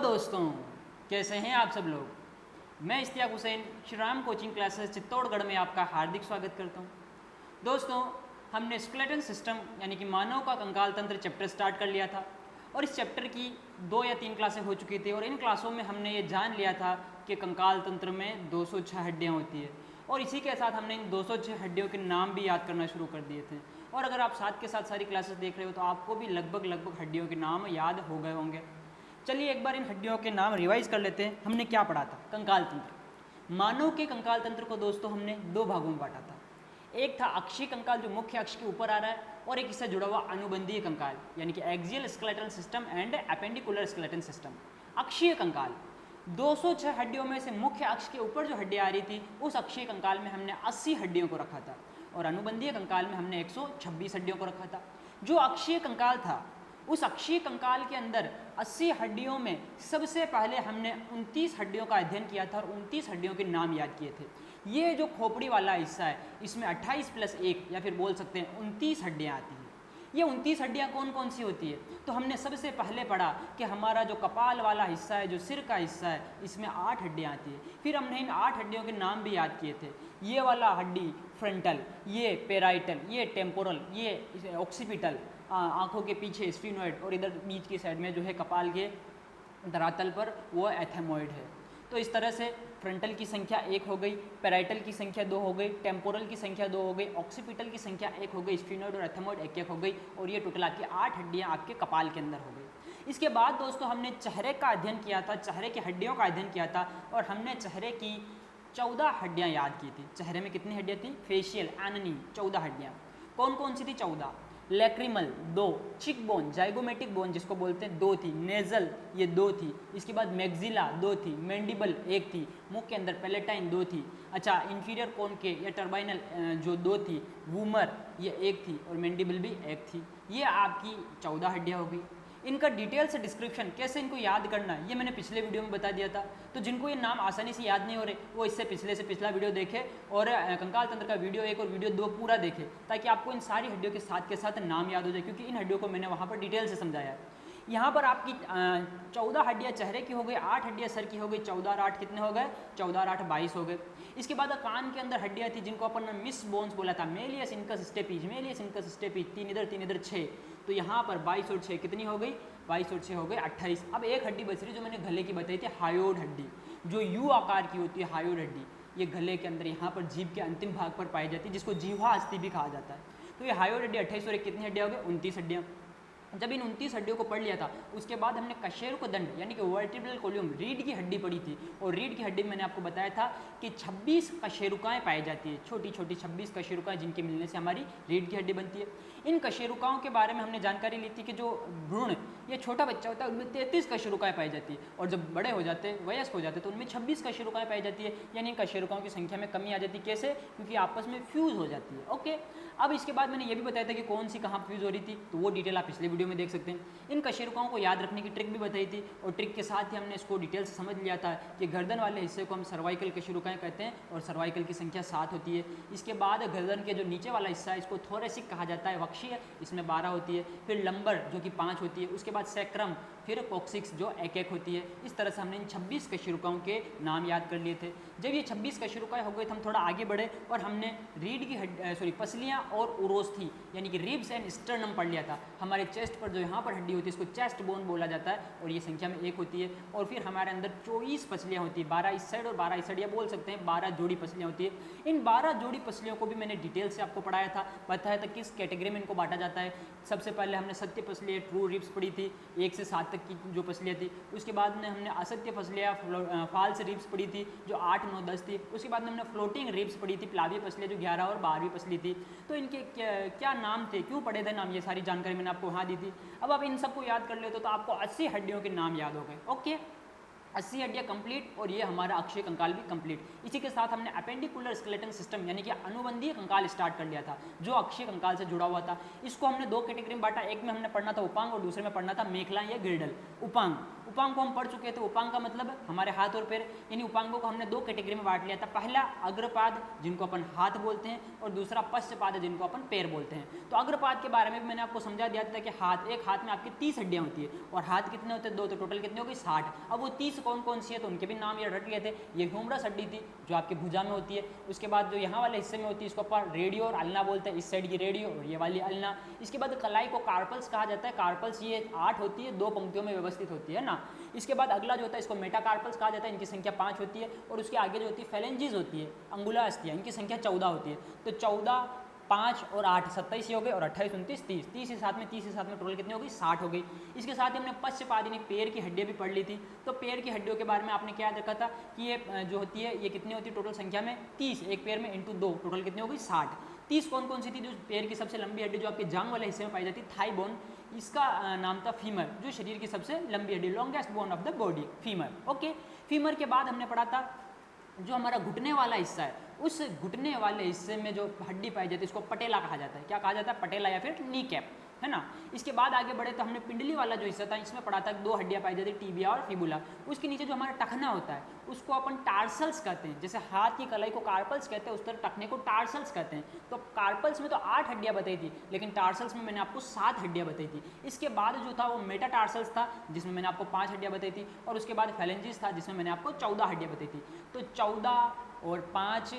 दोस्तों, कैसे हैं आप सब लोग। मैं इश्तियाक हुसैन श्री राम कोचिंग क्लासेस चित्तौड़गढ़ में आपका हार्दिक स्वागत करता हूं। दोस्तों, हमने स्केलेटन सिस्टम यानी कि मानव का कंकाल तंत्र चैप्टर स्टार्ट कर लिया था और इस चैप्टर की 2 या 3 क्लासें हो चुकी थी और इन क्लासों में हमने ये जान लिया था कि कंकाल तंत्र में 206 हड्डियाँ होती है और इसी के साथ हमने इन 206 हड्डियों के नाम भी याद करना शुरू कर दिए थे। और अगर आप साथ के साथ सारी क्लासेस देख रहे हो तो आपको भी लगभग हड्डियों के नाम याद हो गए होंगे। चलिए एक बार इन हड्डियों के नाम रिवाइज कर लेते हैं। हमने क्या पढ़ा था? कंकाल तंत्र। मानव के कंकाल तंत्र को दोस्तों हमने 2 भागों में बांटा था। एक था अक्षीय कंकाल जो मुख्य अक्ष के ऊपर आ रहा है और एक इससे जुड़ा हुआ अनुबंधीय कंकाल यानी कि axial skeletal system and appendicular skeleton system. अक्षीय कंकाल 206 हड्डियों में से मुख्य अक्ष के ऊपर जो हड्डियाँ आ रही थी उस अक्षीय कंकाल में हमने 80 हड्डियों को रखा था और अनुबंधीय कंकाल में हमने 126 हड्डियों को रखा था। जो अक्षीय कंकाल था उस अक्षीय कंकाल के अंदर 80 हड्डियों में सबसे पहले हमने 29 हड्डियों का अध्ययन किया था और 29 हड्डियों के नाम याद किए थे। ये जो खोपड़ी वाला हिस्सा है इसमें 28 + 1 या फिर बोल सकते हैं 29 हड्डियाँ आती हैं। ये 29 हड्डियाँ कौन कौन सी होती है? तो हमने सबसे पहले पढ़ा कि हमारा जो कपाल वाला हिस्सा है, जो सिर का हिस्सा है, इसमें 8 हड्डियाँ आती है। फिर हमने इन 8 हड्डियों के नाम भी याद किए थे। ये वाला हड्डी फ्रंटल, ये पेराइटल, ये टेम्पोरल, ये ऑक्सीपिटल, आँखों के पीछे स्फिनोइड और इधर बीच की साइड में जो है कपाल के धरातल पर वो एथेमोइड है। तो इस तरह से फ्रंटल की संख्या 1 हो गई, पेराइटल की संख्या 2 हो गई, टेम्पोरल की संख्या 2 हो गई, ऑक्सीपिटल की संख्या 1 हो गई, स्फिनोइड और एथेमोइड 1-1 हो गई और ये टोटल आपकी 8 हड्डियाँ आपके कपाल के अंदर हो गई। इसके बाद दोस्तों हमने चेहरे का अध्ययन किया था, चेहरे की हड्डियों का अध्ययन किया था और हमने चेहरे की 14 हड्डियाँ याद की थी। चेहरे में कितनी हड्डियाँ थी? फेशियल एननी 14 हड्डियाँ। कौन कौन सी थी? 14। लैक्रिमल 2, चिक बोन जाइगोमेटिक बोन जिसको बोलते हैं 2 थी, नेजल ये 2 थी, इसके बाद मैक्सिला 2 थी, मैंडिबल 1 थी, मुख के अंदर पैलेटाइन 2 थी, अच्छा इंफीरियर कोन के या टर्बाइनल जो 2 थी, वूमर ये 1 थी और मैंडिबल भी 1 थी। ये आपकी 14 हड्डियाँ हो गई। इनका डिटेल से डिस्क्रिप्शन कैसे इनको याद करना है ये मैंने पिछले वीडियो में बता दिया था। तो जिनको ये नाम आसानी से याद नहीं हो रहे वो इससे पिछला वीडियो देखे और कंकाल तंत्र का वीडियो 1 और वीडियो 2 पूरा देखे ताकि आपको इन सारी हड्डियों के साथ नाम याद हो जाए, क्योंकि इन हड्डियों को मैंने वहाँ पर डिटेल से समझाया है। यहाँ पर आपकी 14 हड्डियाँ चेहरे की हो गई, 8 हड्डियाँ सर की हो गई, 14 और 8 कितने हो गए? 14 और 8 22 हो गए। इसके बाद कान के अंदर हड्डियाँ थी जिनको अपन ने मिस बोन्स बोला था, malleus incus stapes, malleus incus stapes, 3 इधर 6, तो यहाँ पर 22 और 6 कितनी हो गई? 22 और 6 हो गए 28। अब एक हड्डी बच रही जो मैंने गले की बताई थी, हायोड हड्डी, जो यू आकार की होती है हायोड हड्डी। ये गले के अंदर यहाँ पर जीभ के अंतिम भाग पर पाई जाती है जिसको जीवा अस्थि भी कहा जाता है। तो ये हायोड हड्डी 28 और 1 कितनी हड्डियाँ हो गई? 29 हड्डियाँ। जब इन 29 हड्डियों को पढ़ लिया था उसके बाद हमने कशेरुक दंड यानी कि वर्टिब्रल कोलियम रीढ़ की हड्डी पढ़ी थी और रीढ़ की हड्डी में मैंने आपको बताया था कि 26 कशेरुकाएँ पाई जाती है, छोटी छोटी 26 कशेरुकाएँ जिनके मिलने से हमारी रीढ़ की हड्डी बनती है। इन कशेरुकाओं के बारे में हमने जानकारी ली थी कि जो भ्रूण ये छोटा बच्चा होता है उनमें 33 कशेरुकाएँ पाई जाती है और जब बड़े हो जाते हैं, वयस्क हो जाते हैं, तो उनमें 26 कशेरुकाएँ पाई जाती है, यानी कशेरुकाओं की संख्या में कमी आ जाती है। कैसे? क्योंकि आपस में फ्यूज़ हो जाती है। ओके, अब इसके बाद मैंने ये भी बताया था कि कौन सी कहाँ फ्यूज़ हो रही थी, तो वो डिटेल आप पिछले वीडियो में देख सकते हैं। इन कशेरुकाओं को याद रखने की ट्रिक भी बताई थी और ट्रिक के साथ ही हमने इसको डिटेल से समझ लिया था कि गर्दन वाले हिस्से को हम सर्वाइकल कशेरुकाएँ कहते हैं और सर्वाइकल की संख्या 7 होती है। इसके बाद गर्दन के जो नीचे वाला हिस्सा है इसको थोरेसिक कहा जाता है, वक्षीय, इसमें 12 होती है। फिर लंबर जो कि 5 होती है, उसके बाद सैक्रम, फिर कोक्सिक्स जो 1-1 होती है। इस तरह से हमने इन 26 कशेरुकाओं के नाम याद कर लिए थे। जब ये 26 कशेरुकाएँ हो गए तो हम थोड़ा आगे बढ़े और हमने रीढ़ की पसलियाँ और उरोस्थी यानी कि रिब्स एंड स्टर्नम पढ़ लिया था। हमारे चेस्ट पर जो यहाँ पर हड्डी होती है इसको चेस्ट बोन बोला जाता है और ये संख्या में 1 होती है। और फिर हमारे अंदर 24 पसलियाँ होती है, 12 इस साइड और 12 इस साइड, या बोल सकते हैं 12 जोड़ी पसलियाँ होती है। इन 12 जोड़ी पसलियों को भी मैंने डिटेल से आपको पढ़ाया था, बताया था किस कैटेगरी में इनको बांटा जाता है। सबसे पहले हमने सत्य पसलियाँ ट्रू रिब्स पढ़ी थी 1 से 7 तक की जो पसलियाँ थी। उसके बाद में हमने असत्य फसलियाँ फाल्स रिब्स पढ़ी थी जो 8, 9, 10 थी। उसके बाद में हमने फ्लोटिंग रिब्स पढ़ी थी, प्लावीय पसलियाँ जो 11 और 12वीं पसली थी। तो इनके क्या नाम थे, क्यों पढ़े थे नाम, ये सारी जानकारी मैंने आपको वहाँ दी थी। अब आप इन सबको याद कर लेते तो आपको 80 हड्डियों के नाम याद हो गए। ओके, 80 हड्डियाँ कंप्लीट और ये हमारा अक्षीय कंकाल भी कंप्लीट। इसी के साथ हमने अपेंडिकुलर स्केलेटन सिस्टम यानी कि अनुबंधीय कंकाल स्टार्ट कर लिया था जो अक्षीय कंकाल से जुड़ा हुआ था। इसको हमने दो कैटेगरी में बांटा, एक में हमने पढ़ना था उपांग और दूसरे में पढ़ना था मेखला या गिरडल। उपांग को हम पढ़ चुके थे। उपांग का मतलब हमारे हाथ और पैर, यानी उपांगों को हमने दो कैटेगरी में बांट लिया था। पहला अग्रपाद जिनको अपन हाथ बोलते हैं और दूसरा पश्चपाद जिनको अपन पैर बोलते हैं। तो अग्रपाद के बारे में भी मैंने आपको समझा दिया था कि एक हाथ में आपकी 30 हड्डियाँ होती है और हाथ कितने होते हैं? दो, तो टोटल कितने हो गई? 60। अब वो 30 कौन कौन सी है तो उनके भी नाम ये रट लिए थे। ये ह्यूमरस हड्डी थी जो आपकी भुजा में होती है। उसके बाद जो यहाँ वाले हिस्से में होती है इसको अपन रेडियो और अल्ना बोलते हैं, इस साइड की रेडियो और ये वाली अल्ना। इसके बाद कलाई को कार्पल्स कहा जाता है। कार्पल्स ये 8 होती है, 2 पंक्तियों में व्यवस्थित होती है ना। इसके बाद अगला जो होता है इसको मेटाकार्पल्स कहा जाता है, इनकी संख्या 5 होती है। और उसके आगे जो होती है फेलेंजीज होती है, अंगुला अस्थियाँ, इनकी संख्या 14 होती है। तो 14, 5 और 8 27 ही हो गए और 28, 29, 30, 30 के साथ में टोटल कितनी हो गई? 60 हो गई। इसके साथ ही हमने पश्चपाद यानी पैर की हड्डियाँ भी पढ़ ली थी। तो पैर की हड्डियों के बारे में आपने क्या याद रखा था कि ये जो होती है ये कितनी होती है टोटल संख्या में? 30, एक पैर में इंटू 2, टोटल कितनी हो गई? 60। 30 कौन कौन सी थी? जो पैर की सबसे लंबी हड्डी जो आपके जांग वाले हिस्से में पाई जाती है, थाई बोन, इसका नाम था फीमर, जो शरीर की सबसे लंबी हड्डी, longest bone of the body, femur. Okay, femur के बाद हमने पढ़ा था जो हमारा घुटने वाला हिस्सा है, उस घुटने वाले हिस्से में जो हड्डी पाई जाती है इसको पटेला कहा जाता है। क्या कहा जाता है? पटेला या फिर नी कैप, है ना। इसके बाद आगे बढ़े तो हमने पिंडली वाला जो हिस्सा था इसमें पढ़ा था 2 हड्डियाँ पाई जाती है, टीबिया और फिबुला। उसके नीचे जो हमारा टखना होता है उसको अपन टार्सल्स कहते हैं। जैसे हाथ की कलाई को कार्पल्स कहते हैं, उस तरह टखने को टार्सल्स कहते हैं। तो कार्पल्स में तो 8 हड्डियाँ बताई थी, लेकिन टार्सल्स में मैंने आपको 7 हड्डियाँ बताई थी। इसके बाद जो था वो मेटाटार्सल्स था जिसमें मैंने आपको 5 हड्डियाँ बताई थी। और उसके बाद फेलेंजिस था जिसमें मैंने आपको 14 हड्डियाँ बताई थी। तो 14 और 5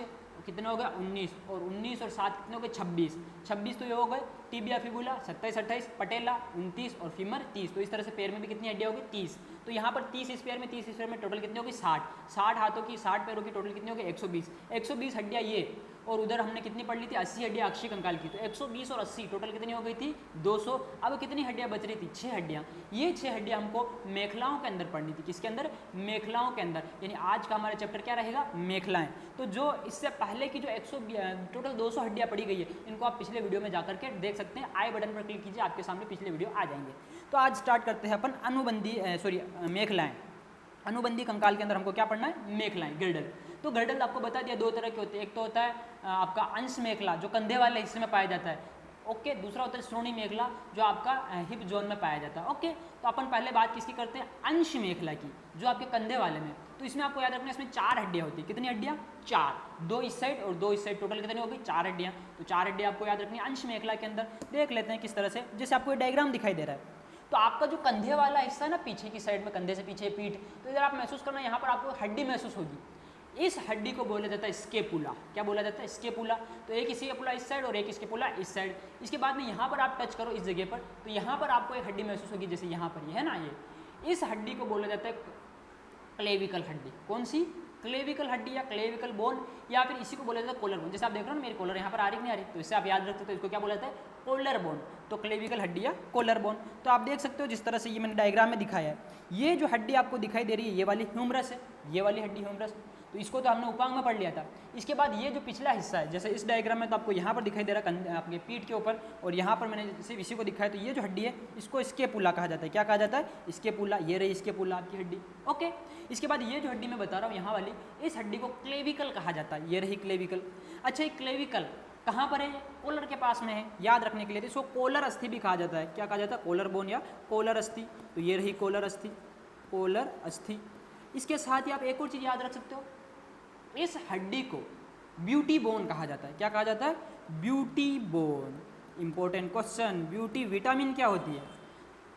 कितने हो गए? 19, और 19 और 7 कितने हो गए? 26। 26 तो ये हो गए टीबिया फिबुला, 27, 28 पटेला, 29 और फीमर 30। तो इस तरह से पैर में भी कितनी हड्डियाँ होगी? 30। तो यहाँ पर 30 इस पैर में, 30 इस पैर में, टोटल कितनी होगी? 60। 60 हाथों की, 60 पैरों की टोटल कितनी होगी? 120। 120 हड्डियाँ ये, और उधर हमने कितनी पढ़ ली थी? 80 हड्डियाँ अक्षीय कंकाल की। तो 120 और 80 टोटल कितनी हो गई थी? 200। अब कितनी हड्डियाँ बच रही थी? 6 हड्डियाँ। ये 6 हड्डियाँ हमको मेखलाओं के अंदर पढ़नी थी। किसके अंदर? मेखलाओं के अंदर। यानी आज का हमारा चैप्टर क्या रहेगा? मेखलाएं। तो जो इससे पहले की जो टोटल 200 हड्डियाँ पढ़ी गई है, इनको आप पिछले वीडियो में जाकर के देख सकते हैं। आई बटन पर क्लिक कीजिए, आपके सामने पिछले वीडियो आ जाएंगे। तो आज स्टार्ट करते हैं अपन मेखलाएं। अनुबंधी कंकाल के अंदर हमको क्या पढ़ना है? मेखलाएं, गिर्डल। तो गिर्डल आपको बता दिया 2 तरह के होते हैं। एक तो होता है आपका अंश मेखला जो कंधे वाले हिस्से में पाया जाता है। ओके, दूसरा होता है श्रोणी मेखला जो आपका हिप जोन में पाया जाता है। ओके, तो अपन पहले बात किसकी करते हैं? अंश मेखला की, जो आपके कंधे वाले में। तो इसमें आपको याद रखना है इसमें 4 हड्डियाँ होती है। कितनी हड्डियाँ? 4। 2 इस साइड और 2 इस साइड, टोटल कितनी होगी? 4 हड्डियाँ। तो 4 हड्डियाँ आपको याद रखनी है अंश मेखला के अंदर। देख लेते हैं किस तरह से, जैसे आपको ये डायग्राम दिखाई दे रहा है। तो आपका जो कंधे वाला हिस्सा है ना, पीछे की साइड में, कंधे से पीछे पीठ, तो इधर आप महसूस करना, यहाँ पर आपको हड्डी महसूस होगी। इस हड्डी को बोला जाता है स्केपुला। क्या बोला जाता है? स्केपुला। तो एक स्केपुला इस साइड और एक स्केपुला इस साइड। इसके बाद में यहाँ पर आप टच करो इस जगह पर, तो यहाँ पर आपको एक हड्डी महसूस होगी, जैसे यहाँ पर ये है ना, ये इस हड्डी को बोला जाता है क्लेविकल हड्डी। कौन सी? क्लेविकल हड्डी या क्लेविकल बोन, या फिर इसी को बोला जाता है कोलर बोन। जैसे आप देख रहे हो ना मेरी कोलर यहाँ पर आ रही नहीं आ रही, तो इससे आप याद रखते हो तो इसको क्या बोला जाता है? Collar bone. तो क्लेविकल हड्डी या कोलर बोन। तो आप देख सकते हो जिस तरह से ये मैंने डायग्राम में दिखाया है, ये जो हड्डी आपको दिखाई दे रही है ये वाली ह्यूमरस है, ये वाली हड्डी ह्यूमरस। तो इसको तो हमने उपांग में पढ़ लिया था। इसके बाद ये जो पिछला हिस्सा है, जैसे इस डायग्राम में तो आपको यहाँ पर दिखाई दे रहा है आपके पीठ के ऊपर, और यहाँ पर मैंने सिर्फ इसी को दिखाया। तो ये जो हड्डी है इसको स्केपुला कहा जाता है। क्या कहा जाता है? स्केपुला। ये रही स्केपुला आपकी हड्डी। ओके, इसके बाद ये जो हड्डी मैं बता रहा हूँ यहाँ वाली, इस हड्डी को क्लेविकल कहा जाता है। ये रही क्लेविकल। अच्छा, ये क्लेविकल कहाँ पर है? कोलर के पास में है। याद रखने के लिए इसको कोलर अस्थि भी कहा जाता है। क्या कहा जाता है? कोलर बोन या कोलर अस्थि। तो ये रही कोलर अस्थि, कोलर अस्थि। इसके साथ ही आप एक और चीज़ याद रख सकते हो, इस हड्डी को ब्यूटी बोन कहा जाता है। क्या कहा जाता है? Beauty bone. Important question, beauty vitamin क्या होती है?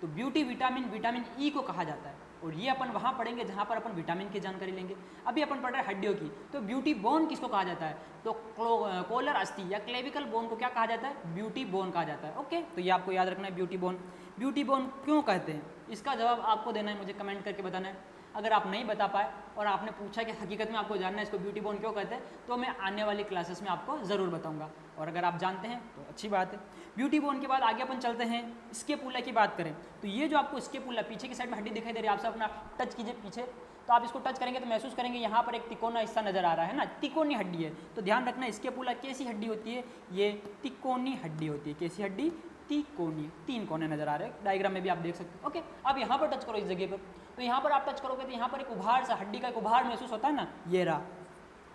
तो ब्यूटी विटामिन विटामिन ई को कहा जाता है, और ये अपन वहाँ पढ़ेंगे जहाँ पर अपन विटामिन की जानकारी लेंगे। अभी अपन पढ़ रहे हैं हड्डियों की। तो ब्यूटी बोन किसको कहा जाता है? तो कोलर अस्थि या क्लेविकल बोन को क्या कहा जाता है? ब्यूटी बोन कहा जाता है। ओके, तो ये आपको याद रखना है ब्यूटी बोन। ब्यूटी बोन क्यों कहते हैं, इसका जवाब आपको देना है, मुझे कमेंट करके बताना है। अगर आप नहीं बता पाए और आपने पूछा कि हकीकत में आपको जानना है इसको ब्यूटी बोन क्यों कहते हैं, तो मैं आने वाली क्लासेस में आपको ज़रूर बताऊंगा। और अगर आप जानते हैं तो अच्छी बात है। ब्यूटी बोन के बाद आगे अपन चलते हैं स्केपुला की बात करें। तो ये जो आपको स्केपुला पीछे की साइड में हड्डी दिखाई दे रही है, आपसे अपना टच कीजिए पीछे, तो आप इसको टच करेंगे तो महसूस करेंगे यहाँ पर एक तिकोना हिस्सा नजर आ रहा है ना, तिकोनी हड्डी है। तो ध्यान रखना स्केपुला कैसी हड्डी होती है? ये तिकोनी हड्डी होती है। कैसी हड्डी? तिकोनी। 3 कोने नजर आ रहे हैं, डायग्राम में भी आप देख सकते हो। ओके, अब यहाँ पर टच करो इस जगह पर, तो यहाँ पर आप टच करोगे तो यहाँ पर एक उभार सा, हड्डी का एक उभार महसूस होता है ना, ये रहा,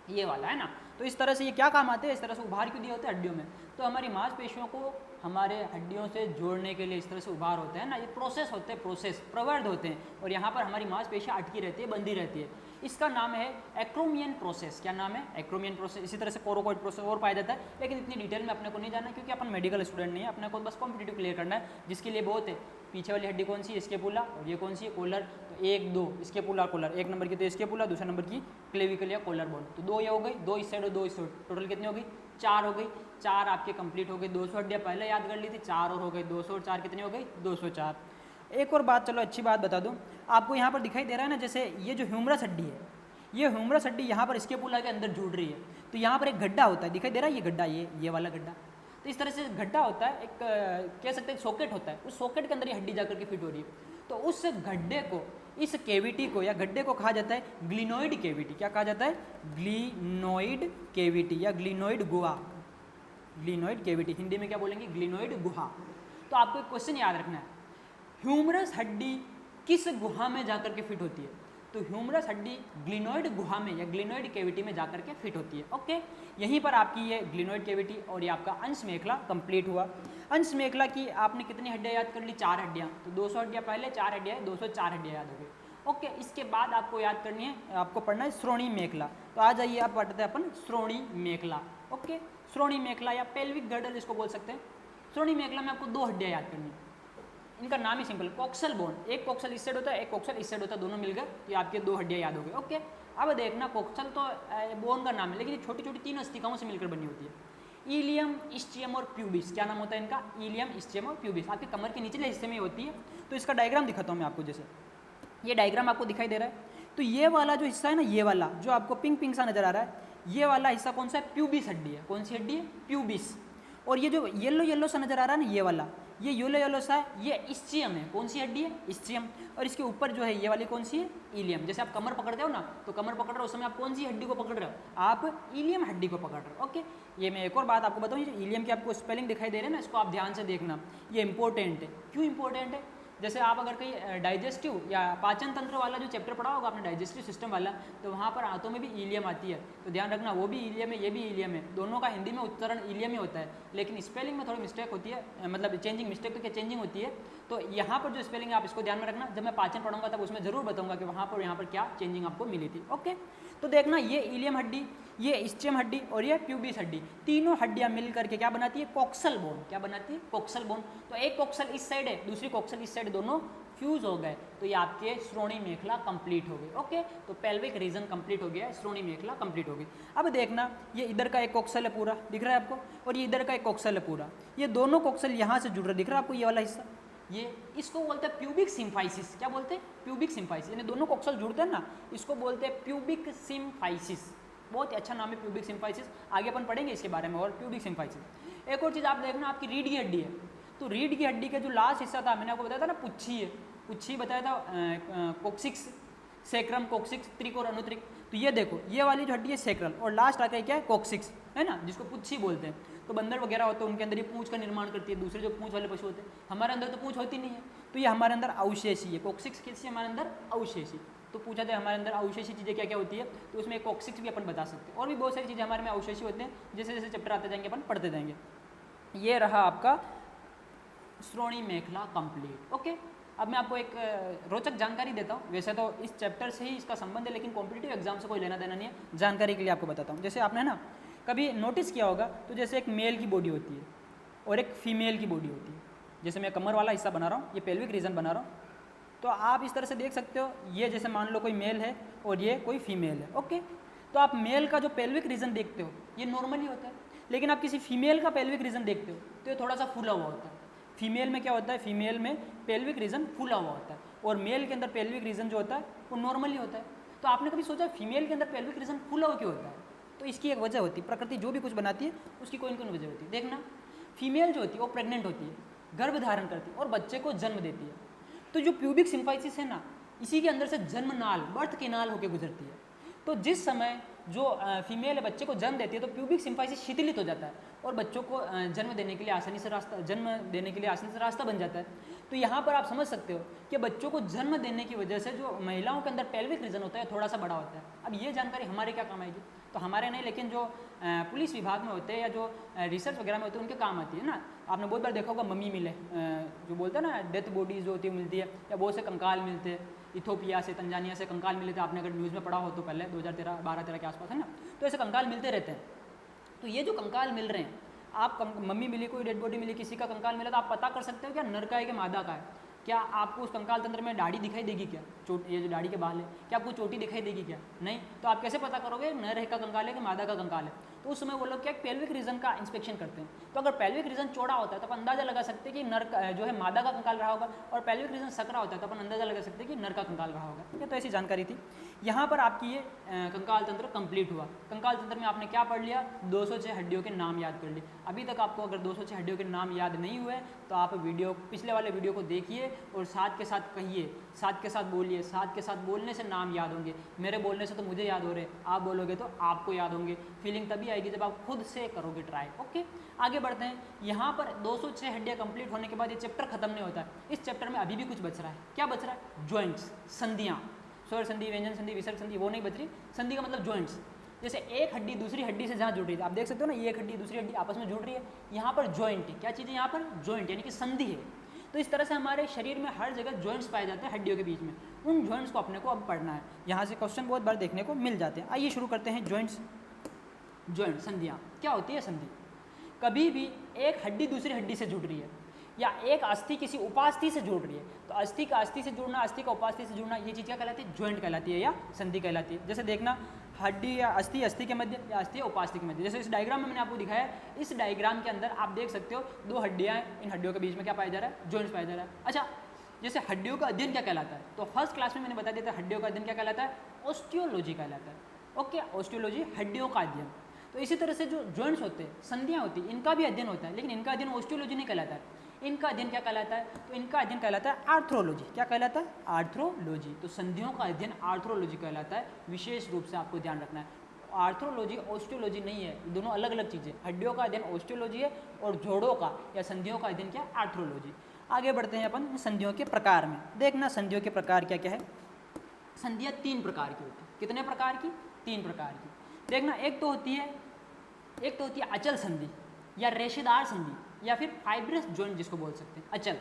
ये वाला है ना। तो इस तरह से ये क्या काम आते हैं, इस तरह से उभार क्यों दिए होते हैं हड्डियों में, तो हमारी मांसपेशियों को हमारे हड्डियों से जोड़ने के लिए इस तरह से उभार होते हैं ना, ये प्रोसेस होते हैं, प्रोसेस प्रवर्ध होते हैं, और यहाँ पर हमारी मांसपेशियाँ अटकी रहती है, बंधी रहती है। इसका नाम है एक्रोमियन प्रोसेस। क्या नाम है? Acromion process. इसी तरह से कोरोकोइड प्रोसेस और पाया जाता है, लेकिन इतनी डिटेल में अपने को नहीं जाना, क्योंकि अपन मेडिकल स्टूडेंट नहीं है, अपने को बस कॉम्पिटिटिव क्लियर करना है, जिसके लिए बहुत है। पीछे वाली हड्डी कौन सी है? स्केपुला। और ये कौन सी है? कोलर। तो 1 2 स्केपुला कोलर, 1 नंबर की तो स्केपुला, दूसरे नंबर की क्लेविकल या कोलर बोन। तो 2 ये हो गई, 2 इस साइड और 2 इस साइड, टोटल कितनी हो गई? 4 हो गई। 4 आपके कंप्लीट हो गए। 200 हड्डियाँ पहले याद कर ली थी, 4 और हो गई, 200 और 4 कितनी हो गई? 204। एक और बात, चलो अच्छी बात बता दूं आपको, यहाँ पर दिखाई दे रहा है ना, जैसे ये जो ह्यूमरस हड्डी है, ये ह्यूमरस हड्डी यहाँ पर स्केपुला के अंदर जुड़ रही है, तो यहाँ पर एक गड्ढा होता है, दिखाई दे रहा है ये गड्ढा, ये वाला गड्ढा। तो इस तरह से गड्ढा होता है, एक कह सकते हैं सॉकेट होता है, उस सॉकेट के अंदर ये हड्डी जाकर के फिट हो रही है। तो उस गड्ढे को, इस केविटी को या गड्ढे को कहा जाता है ग्लिनोइड केविटी। क्या कहा जाता है? ग्लिनोइड केविटी या ग्लिनोइड गुहा। ग्लिनोइड केविटी, हिंदी में क्या बोलेंगे? ग्लिनोइड गुहा। तो आपको एक क्वेश्चन याद रखना है, ह्यूमरस हड्डी किस गुहा में जाकर के फिट होती है? तो ह्यूमरस हड्डी ग्लिनोइड गुहा में या ग्लिनोइड केविटी में जाकर के फिट होती है। ओके, यहीं पर आपकी ये ग्लिनोइड केविटी और ये आपका अंश मेखला कंप्लीट हुआ। अंश मेखला की आपने कितनी हड्डियाँ याद कर ली? 4 हड्डियाँ। तो 200 हड्डियाँ पहले, 4 हड्डियाँ, 204 हड्डियाँ याद हो गई। ओके, इसके बाद आपको याद करनी है, आपको पढ़ना है श्रोणी मेखला। तो आ जाइए, आप पढ़ते हैं अपन श्रोणी मेखला। ओके, श्रोणी मेखला या पेल्विक गर्डल इसको बोल सकते हैं। श्रोणी मेखला में आपको 2 हड्डियाँ याद करनी है, इनका नाम ही सिंपल, कोक्सल बोन। एक कोक्सल इस साइड होता है, एक कोक्सल इस साइड होता है, दोनों मिल गए तो आपके 2 हड्डियाँ याद हो गई। ओके, अब देखना, कोक्सल तो बोन का नाम है, लेकिन ये छोटी छोटी 3 अस्थिकाओं से मिलकर बनी होती है। इलियम, इस्चियम और प्यूबिस। क्या नाम होता है इनका? इलियम, इस्चियम और प्यूबिस। आपके कमर के निचले हिस्से में होती है। तो इसका डायग्राम दिखाता हूँ मैं आपको, जैसे ये डायग्राम आपको दिखाई दे रहा है। तो ये वाला जो हिस्सा है ना, ये वाला जो आपको पिंक पिंक सा नजर आ रहा है, ये वाला हिस्सा कौन सा है? प्यूबिस हड्डी है। कौन सी हड्डी है? प्यूबिस। और ये जो येलो येलो सा नजर आ रहा है ना, ये वाला, ये येलो येलो सा है, ये इस्चियम है। कौन सी हड्डी है? इस्चियम। और इसके ऊपर जो है ये वाली कौन सी है? इलियम। जैसे आप कमर पकड़ते हो ना, तो कमर पकड़ रहे हो उस समय आप कौन सी हड्डी को पकड़ रहे हो? आप इलियम हड्डी को पकड़ रहे हो। ओके, ये मैं एक और बात आपको बताऊँ, ये इलियम की आपको स्पेलिंग दिखाई दे रहे हैं ना, इसको आप ध्यान से देखना, ये इंपॉर्टेंट है। क्यों इंपॉर्टेंट है? जैसे आप अगर कहीं डाइजेस्टिव या पाचन तंत्र वाला जो चैप्टर पढ़ा होगा आपने, डाइजेस्टिव सिस्टम वाला, तो वहाँ पर हाथों में भी इलियम आती है, तो ध्यान रखना, वो भी इलियम है, ये भी इलियम है, दोनों का हिंदी में उच्चारण इलियम ही होता है, लेकिन स्पेलिंग में थोड़ी मिस्टेक होती है, मतलब चेंजिंग, मिस्टेक तो क्या चेंजिंग होती है। तो यहाँ पर जो स्पेलिंग है आप इसको ध्यान में रखना, जब मैं पाचन पढ़ूंगा तब उसमें जरूर बताऊंगा कि वहाँ पर यहाँ पर क्या चेंजिंग आपको मिली थी। ओके, तो देखना, ये इलियम हड्डी, ये इस्चियम हड्डी और ये प्यूबिस हड्डी, तीनों हड्डियां मिल करके क्या बनाती है? Coxal bone. क्या बनाती है? Coxal bone. तो एक कोक्सल इस साइड है, दूसरी कोक्सल इस साइड, दोनों फ्यूज हो गए, तो ये आपके श्रोणी मेखला कंप्लीट हो गई। ओके, तो पेल्विक रीजन कंप्लीट हो गया, श्रोणी मेखला कंप्लीट हो गई। अब देखना, ये इधर का एक कोक्सल है पूरा, दिख रहा है आपको, और ये इधर का एक कोक्सल है पूरा, ये दोनों कोक्सल यहाँ से जुड़ रहे, दिख रहा है आपको ये वाला हिस्सा, ये इसको बोलते हैं प्यूबिक सिम्फाइसिस। क्या बोलते हैं? Pubic symphysis. यानी दोनों कोक्सल जुड़ते हैं ना, इसको बोलते हैं प्यूबिक सिम्फाइसिस। बहुत ही अच्छा नाम है प्यूबिक सिम्फाइसिस, आगे अपन पढ़ेंगे इसके बारे में और, प्यूबिक सिम्फाइसिस। एक और चीज़ आप देखना, आपकी रीढ़ की हड्डी है, तो रीढ़ की हड्डी का जो लास्ट हिस्सा था, मैंने आपको बताया था ना, पुच्छी है, पुच्छी बताया था, कोक्सिक्स, सेक्रम, कोक्सिक्स, त्रिक और अनुत्रिक। तो ये देखो, ये वाली जो हड्डी है सेक्रल, और लास्ट आकर क्या है? कोक्सिक्स, है ना, जिसको पुच्छी बोलते हैं। तो बंदर वगैरह होते हैं, उनके अंदर ये पूंछ का निर्माण करती है, दूसरे जो पूंछ वाले पशु होते हैं, हमारे अंदर तो पूंछ होती नहीं है, तो ये हमारे अंदर अवशेषी है। कोक्सिक्स किससे? हमारे अंदर अवशेषी। तो पूछा जाए हमारे अंदर अवशेषी चीज़ें क्या क्या होती है, तो उसमें कोक्सिक्स भी अपन बता सकते हैं, और भी बहुत सारी चीज़ें हमारे में अवशेषी होते हैं, जैसे जैसे चैप्टर आते जाएंगे अपन पढ़ते जाएंगे। ये रहा आपका श्रोणी मेखला कंप्लीट। ओके, अब मैं आपको एक रोचक जानकारी देता हूँ। वैसे तो इस चैप्टर से ही इसका संबंध है, लेकिन कॉम्पिटिटिव एग्जाम से कोई लेना देना नहीं है, जानकारी के लिए आपको बताता हूँ। जैसे आपने ना कभी नोटिस किया होगा, तो जैसे एक मेल की बॉडी होती है और एक फीमेल की बॉडी होती है। जैसे मैं कमर वाला हिस्सा बना रहा हूँ, ये पेल्विक रीजन बना रहा हूँ, तो आप इस तरह से देख सकते हो, ये जैसे मान लो कोई मेल है और ये कोई फीमेल है। ओके, तो आप मेल का जो पेल्विक रीजन देखते हो ये नॉर्मली होता है, लेकिन आप किसी फीमेल का पेल्विक रीजन देखते हो तो ये थोड़ा सा फूला हुआ होता है। फीमेल में क्या होता है? फीमेल में पेल्विक रीजन फूला हुआ होता है, और मेल के अंदर पेल्विक रीजन जो होता है वो नॉर्मली होता है। तो आपने कभी सोचा फीमेल के अंदर पेल्विक रीजन फूला हुआ क्यों होता है? तो इसकी एक वजह होती है, प्रकृति जो भी कुछ बनाती है उसकी कोई न कोई वजह होती है। देखना, फीमेल जो होती है वो प्रेग्नेंट होती है, गर्भ धारण करती है और बच्चे को जन्म देती है। तो जो प्यूबिक सिम्फाइसिस है ना, इसी के अंदर से जन्म नाल, बर्थ केनाल होकर गुजरती है। तो जिस समय जो फीमेल बच्चे को जन्म देती है तो प्यूबिक सिम्फाइसिस शिथिलित हो जाता है, और बच्चों को जन्म देने के लिए आसानी से रास्ता बन जाता है। तो यहाँ पर आप समझ सकते हो कि बच्चों को जन्म देने की वजह से जो महिलाओं के अंदर पेल्विक रीजन होता है थोड़ा सा बड़ा होता है। अब ये जानकारी हमारे क्या काम आएगी, तो हमारे नहीं, लेकिन जो पुलिस विभाग में होते हैं या जो रिसर्च वगैरह में होते हैं उनके काम आती है ना। आपने बहुत बार देखा होगा मम्मी मिले, जो बोलते हैं ना डेथ बॉडीज जो होती है मिलती है, या बहुत से कंकाल मिलते हैं, इथोपिया से तंजानिया से कंकाल मिले थे, आपने अगर न्यूज़ में पढ़ा हो तो पहले 2012-13 के आसपास है ना। तो ऐसे कंकाल मिलते रहते हैं। तो ये जो कंकाल मिल रहे हैं, आप मम्मी मिली, कोई डेड बॉडी मिली, किसी का कंकाल मिला, तो आप पता कर सकते हो क्या नर का है कि मादा का है। क्या आपको उस कंकाल तंत्र में दाढ़ी दिखाई देगी क्या, ये जो दाढ़ी के बाल है, क्या आपको चोटी दिखाई देगी क्या, नहीं। तो आप कैसे पता करोगे नर का कंकाल है कि मादा का कंकाल है। तो उस समय वो लोग क्या पेल्विक रीजन का इंस्पेक्शन करते हैं। तो अगर पेल्विक रीजन चौड़ा होता है तो आप अंदाजा लगा सकते हैं कि नर जो है मादा का कंकाल रहा होगा, और पेल्विक रीजन सकरा होता है तो अपन अंदाजा लगा सकते हैं कि नर का कंकाल रहा होगा। ठीक है, तो ऐसी जानकारी थी। यहाँ पर आपकी ये कंकाल तंत्र कंप्लीट हुआ। कंकाल तंत्र में आपने क्या पढ़ लिया, 206 हड्डियों के नाम याद कर लिए। अभी तक आपको अगर 206 हड्डियों के नाम याद नहीं हुए तो आप पिछले वाले वीडियो को देखिए और साथ के साथ कहिए, साथ के साथ बोलिए। साथ के साथ बोलने से नाम याद होंगे, मेरे बोलने से तो मुझे याद हो रहे, आप बोलोगे तो आपको याद होंगे। फीलिंग तभी आएगी जब आप खुद से करोगे ट्राई। ओके, आगे बढ़ते हैं। यहाँ पर 206 हड्डियाँ कंप्लीट होने के बाद ये चैप्टर खत्म नहीं होता है। इस चैप्टर में अभी भी कुछ बच रहा है। क्या बच रहा है, जॉइंट्स, संधियाँ, स्वर संधि, व्यंजन संधि, विसर्ग संधि, वो नहीं बच रही। संधि का मतलब जॉइंट्स। जैसे एक हड्डी दूसरी हड्डी से जहाँ जुड़ रही है, आप देख सकते हो ना, एक हड्डी दूसरी हड्डी आपस में जुड़ रही है, यहाँ पर जॉइंट है। क्या चीज़ है यहाँ पर, जॉइंट, यानी कि संधि है। तो इस तरह से हमारे शरीर में हर जगह जॉइंट्स पाए जाते हैं हड्डियों के बीच में। उन जॉइंट्स को अपने को अब पढ़ना है। यहाँ से क्वेश्चन बहुत बार देखने को मिल जाते हैं। आइए शुरू करते हैं। जॉइंट्स, जॉइंट, संधियाँ। क्या होती है संधि, कभी भी एक हड्डी दूसरी हड्डी से जुड़ रही है, या एक अस्थि किसी उपास्थि से जुड़ रही है, तो अस्थि का अस्थि से जुड़ना, अस्थि का उपास्थि से जुड़ना, ये चीज़ क्या कहलाती है, जॉइंट कहलाती है या संधि कहलाती है। जैसे देखना, हड्डी या अस्थि, अस्थि के मध्य, या अस्थि उपास्थि के मध्य। जैसे इस डायग्राम में मैंने आपको दिखाया है, इस डायग्राम के अंदर आप देख सकते हो दो हड्डियाँ हैं, इन हड्डियों के बीच में क्या पाया जा रहा है, जॉइंट्स पाया जा रहा है। अच्छा, जैसे हड्डियों का अध्ययन क्या कहलाता है, तो फर्स्ट क्लास में मैंने बता दिया था हड्डियों का अध्ययन क्या कहलाता है, ऑस्टियोलॉजी कहलाता है। ओके, ऑस्टियोलॉजी, हड्डियों का अध्ययन। तो इसी तरह से जो जॉइंट्स होते हैं, संधियाँ होती हैं, इनका भी अध्ययन होता है, लेकिन इनका अध्ययन ऑस्टियोलॉजी नहीं कहलाता है। इनका अध्ययन क्या कहलाता है, तो इनका अध्ययन कहलाता है आर्थ्रोलॉजी। क्या कहलाता है, आर्थ्रोलॉजी। तो संधियों का अध्ययन आर्थ्रोलॉजी कहलाता है। विशेष रूप से आपको ध्यान रखना है, आर्थ्रोलॉजी ऑस्टियोलॉजी नहीं है, दोनों अलग अलग चीज़ें। हड्डियों का अध्ययन ऑस्टियोलॉजी है और जोड़ों का या संधियों का अध्ययन क्या, आर्थ्रोलॉजी। आगे बढ़ते हैं अपन संधियों के प्रकार में। देखना संधियों के प्रकार क्या क्या है। संधियाँ 3 प्रकार की होती है। कितने प्रकार की, 3 प्रकार की। देखना, एक तो होती है अचल संधि या रेशेदार संधि, या फिर फाइब्रस जॉइंट जिसको बोल सकते हैं। अचल,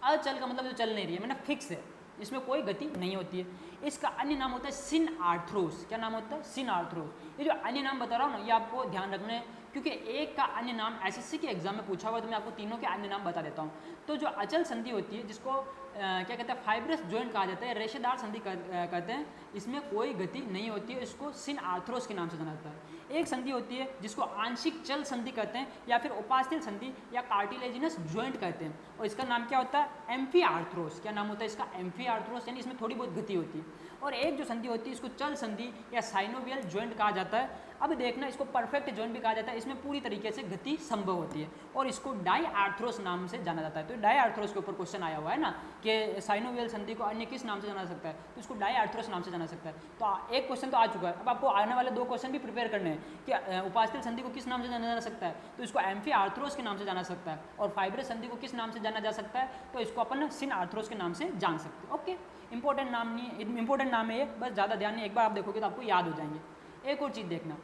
अचल का मतलब जो चल नहीं रही है, मतलब फिक्स है, इसमें कोई गति नहीं होती है। इसका अन्य नाम होता है सिन आर्थ्रोस। क्या नाम होता है, सिन आर्थ्रोस। ये जो अन्य नाम बता रहा हूँ ना, ये आपको ध्यान रखना है, क्योंकि एक का अन्य नाम एसएससी के एग्जाम में पूछा हुआ है, तो मैं आपको तीनों के अन्य नाम बता देता हूँ। तो जो अचल संधि होती है, जिसको क्या कहते हैं, फाइब्रस जॉइंट कहा जाता है, रेशेदार संधि कहते हैं, इसमें कोई गति नहीं होती है, इसको सिन आर्थ्रोस के नाम से जाना जाता है। एक संधि होती है जिसको आंशिक चल संधि कहते हैं, या फिर उपास्थि संधि या कार्टिलेजिनस जॉइंट कहते हैं, और इसका नाम क्या होता है, एम्फी आर्थ्रोस। क्या नाम होता है इसका, एम्फी आर्थ्रोस, यानी इसमें थोड़ी बहुत गति होती है। और एक जो संधि होती है इसको चल संधि या साइनोवियल जॉइंट कहा जाता है। अब देखना, इसको परफेक्ट जॉइंट भी कहा जाता है, इसमें पूरी तरीके से गति संभव होती है, और इसको डाई आर्थ्रोस नाम से जाना जाता है। तो डाई आर्थ्रोस के ऊपर क्वेश्चन आया हुआ है ना, कि साइनोवियल संधि को अन्य किस नाम से जाना सकता है, तो इसको डाई आर्थ्रोस नाम से जाना सकता है। तो एक क्वेश्चन तो आ चुका है, अब आपको आने वाले 2 क्वेश्चन भी प्रिपेयर करने हैं कि उपास्थि संधि को किस नाम से जाना जा सकता है, तो इसको एम्फी आर्थ्रोस के नाम से जाना सकता है, और फाइब्रस संधि को किस नाम से जाना जा सकता है, तो इसको अपन सिन आर्थ्रोस के नाम से जान सकते हैं। ओके, इंपॉर्टेंट नाम नहीं, इंपॉर्टेंट नाम है ये, बस ज़्यादा ध्यान नहीं, एक बार आप देखोगे तो आपको याद हो जाएंगे। एक और चीज़ देखना,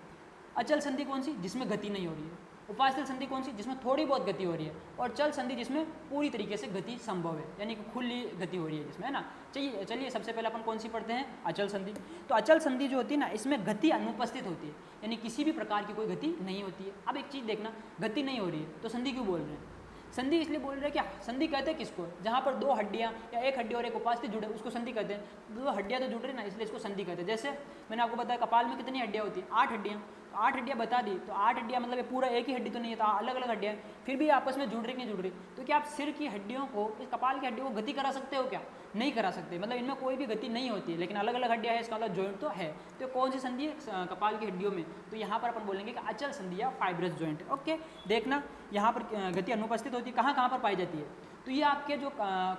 अचल संधि कौन सी, जिसमें गति नहीं हो रही है। उपास्थि संधि कौन सी, जिसमें थोड़ी बहुत गति हो रही है। और चल संधि जिसमें पूरी तरीके से गति संभव है, यानी कि खुली गति हो रही है जिसमें, है ना। चलिए सबसे पहले अपन कौन सी पढ़ते हैं, अचल संधि। तो अचल संधि जो होती है ना, इसमें गति अनुपस्थित होती है, यानी किसी भी प्रकार की कोई गति नहीं होती है। अब एक चीज़ देखना, गति नहीं हो रही है तो संधि क्यों बोल रहे हैं, संधि इसलिए बोल रहे हैं कि संधि कहते हैं किसको, जहाँ पर 2 हड्डियाँ या एक हड्डी और एक उपास्थि जुड़े, उसको संधि कहते हैं। 2 हड्डियाँ तो जुड़ रही ना, इसलिए इसको संधि कहते हैं। जैसे मैंने आपको बताया कपाल में कितनी हड्डियाँ होती हैं, 8 हड्डियाँ, तो 8 हड्डियाँ बता दी, तो 8 हड्डियाँ मतलब ये पूरा एक ही हड्डी तो नहीं है, तो अलग अलग हड्डियाँ, फिर भी आपस में जुड़ रही नहीं जुड़ रही। तो क्या आप सिर की हड्डियों को, इस कपाल की हड्डियों को गति करा सकते हो क्या, नहीं करा सकते, मतलब इनमें कोई भी गति नहीं होती है, लेकिन अलग अलग हड्डियाँ है, इसका मतलब जॉइंट तो है। तो कौन सी संधि है, कपाल की हड्डियों में, तो यहाँ पर अपन बोलेंगे कि अचल संधि या फाइब्रस जॉइंट। ओके, देखना यहाँ पर गति अनुपस्थित होती है, कहाँ कहाँ पर पाई जाती है, तो ये आपके जो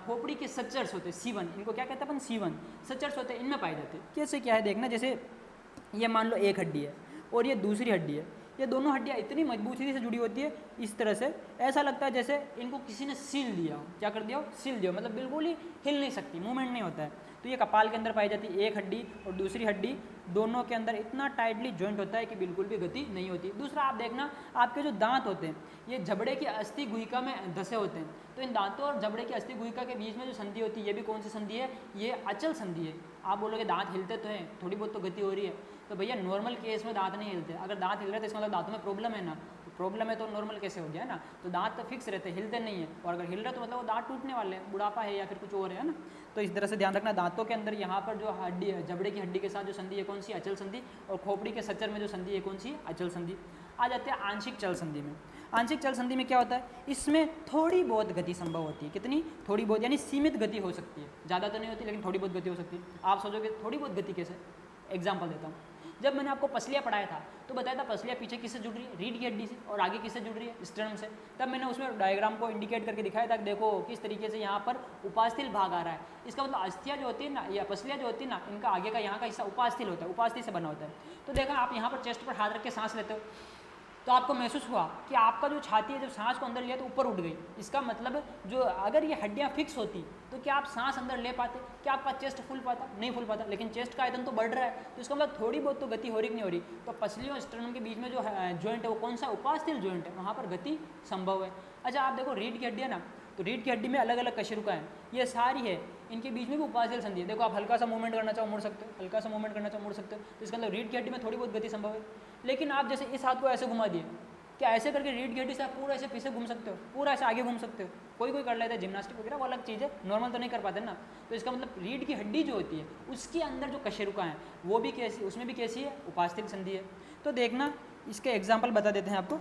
खोपड़ी के सचर्स होते हैं, C1, इनको क्या कहते हैं अपन, C1 सचर्स होते हैं, इनमें पाई जाती है। कैसे क्या है देखना, जैसे ये मान लो एक हड्डी है और ये दूसरी हड्डी है, ये दोनों हड्डियाँ इतनी मजबूती से जुड़ी होती है इस तरह से, ऐसा लगता है जैसे इनको किसी ने सील दिया हो। क्या कर दिया हो? सील दिया हो, मतलब बिल्कुल ही हिल नहीं सकती, मूवमेंट नहीं होता है। तो ये कपाल के अंदर पाई जाती है। एक हड्डी और दूसरी हड्डी दोनों के अंदर इतना टाइटली जॉइंट होता है कि बिल्कुल भी गति नहीं होती। दूसरा आप देखना, आपके जो दांत होते हैं ये जबड़े की अस्थि गुहिका में धसे होते हैं, तो इन दांतों और जबड़े की अस्थि गुहिका के बीच में जो संधि होती है ये भी कौन सी संधि है? ये अचल संधि है। आप बोलोगे दांत हिलते तो हैं, थोड़ी बहुत तो गति हो रही है, तो भैया नॉर्मल केस में दांत नहीं हिलते। अगर दांत हिल रहे तो इसका मतलब दांतों में प्रॉब्लम है ना, तो प्रॉब्लम है तो नॉर्मल कैसे हो गया ना। तो दांत तो फिक्स रहते हैं, हिलते नहीं है, और अगर हिल रहे तो मतलब वो दांत टूटने वाले हैं, बुढ़ापा है या फिर कुछ और है ना। तो इस तरह से ध्यान रखना, दांतों के अंदर यहाँ पर जो हड्डी है, जबड़े की हड्डी के साथ जो संधि है कौन सी? अचल संधि, और खोपड़ी के सच्चर में जो संधि है कौन सी? अचल संधि। आ जाते हैं आंशिक चल संधि में। आंशिक चल संधि में क्या होता है? इसमें थोड़ी बहुत गति संभव होती है। कितनी? थोड़ी बहुत, यानी सीमित गति हो सकती है, ज़्यादा तो नहीं होती लेकिन थोड़ी बहुत गति हो सकती है। आप सोचोगे थोड़ी बहुत गति कैसे? एग्जाम्पल देता हूँ। जब मैंने आपको पसलियाँ पढ़ाया था तो बताया था पसलियाँ पीछे किससे जुड़ रही है? रीढ़ की हड्डी से, और आगे किससे जुड़ रही है? स्टर्नम से। तब मैंने उसमें डायग्राम को इंडिकेट करके दिखाया था कि देखो किस तरीके से यहाँ पर उपास्थि भाग आ रहा है। इसका मतलब अस्थियाँ जो होती है ना, या पसलियाँ जो होती है ना, इनका आगे का यहाँ का हिस्सा उपास्थि होता है, उपास्थि से बना होता है। तो देखा आप यहाँ पर चेस्ट पर हाथ रख के सांस लेते हो तो आपको महसूस हुआ कि आपका जो छाती है जब सांस को अंदर लिया तो ऊपर उठ गई। इसका मतलब जो अगर ये हड्डियाँ फिक्स होती तो क्या आप सांस अंदर ले पाते? क्या आपका चेस्ट फूल पाता? नहीं फूल पाता। लेकिन चेस्ट का आयतन तो बढ़ रहा है, तो इसका मतलब थोड़ी बहुत तो गति हो रही कि नहीं हो रही। तो पसलियों और स्टर्नम के बीच में जो जॉइंट है वो कौन सा? उपास्थि जॉइंट है, वहाँ पर गति संभव है। अच्छा आप देखो रीढ़ की हड्डी है ना, तो रीढ़ की हड्डी में अलग अलग कशेरुका हैं, ये सारी है, इनके बीच में भी उपास्थि संधि है। देखो आप हल्का सा मूवमेंट करना चाहो मुड़ सकते हो, हल्का सा मूवमेंट करना चाहो मुड़ सकते हो। तो इसका मतलब रीढ़ की हड्डी में थोड़ी बहुत गति संभव है। लेकिन आप जैसे इस हाथ को ऐसे घुमा दिए, क्या ऐसे करके रीढ़ की हड्डी से आप पूरा ऐसे पीछे घूम सकते हो? पूरा ऐसे आगे घूम सकते हो? कोई कोई कर लेता है जिम्नास्टिक वगैरह, वो अलग चीज़ है, नॉर्मल तो नहीं कर पाते ना। तो इसका मतलब रीढ़ की हड्डी जो होती है उसके अंदर जो कशेरुका हैं वो भी कैसी, उसमें भी कैसी है? उपास्थि संधि है। तो देखना इसके एग्जाम्पल बता देते हैं आपको।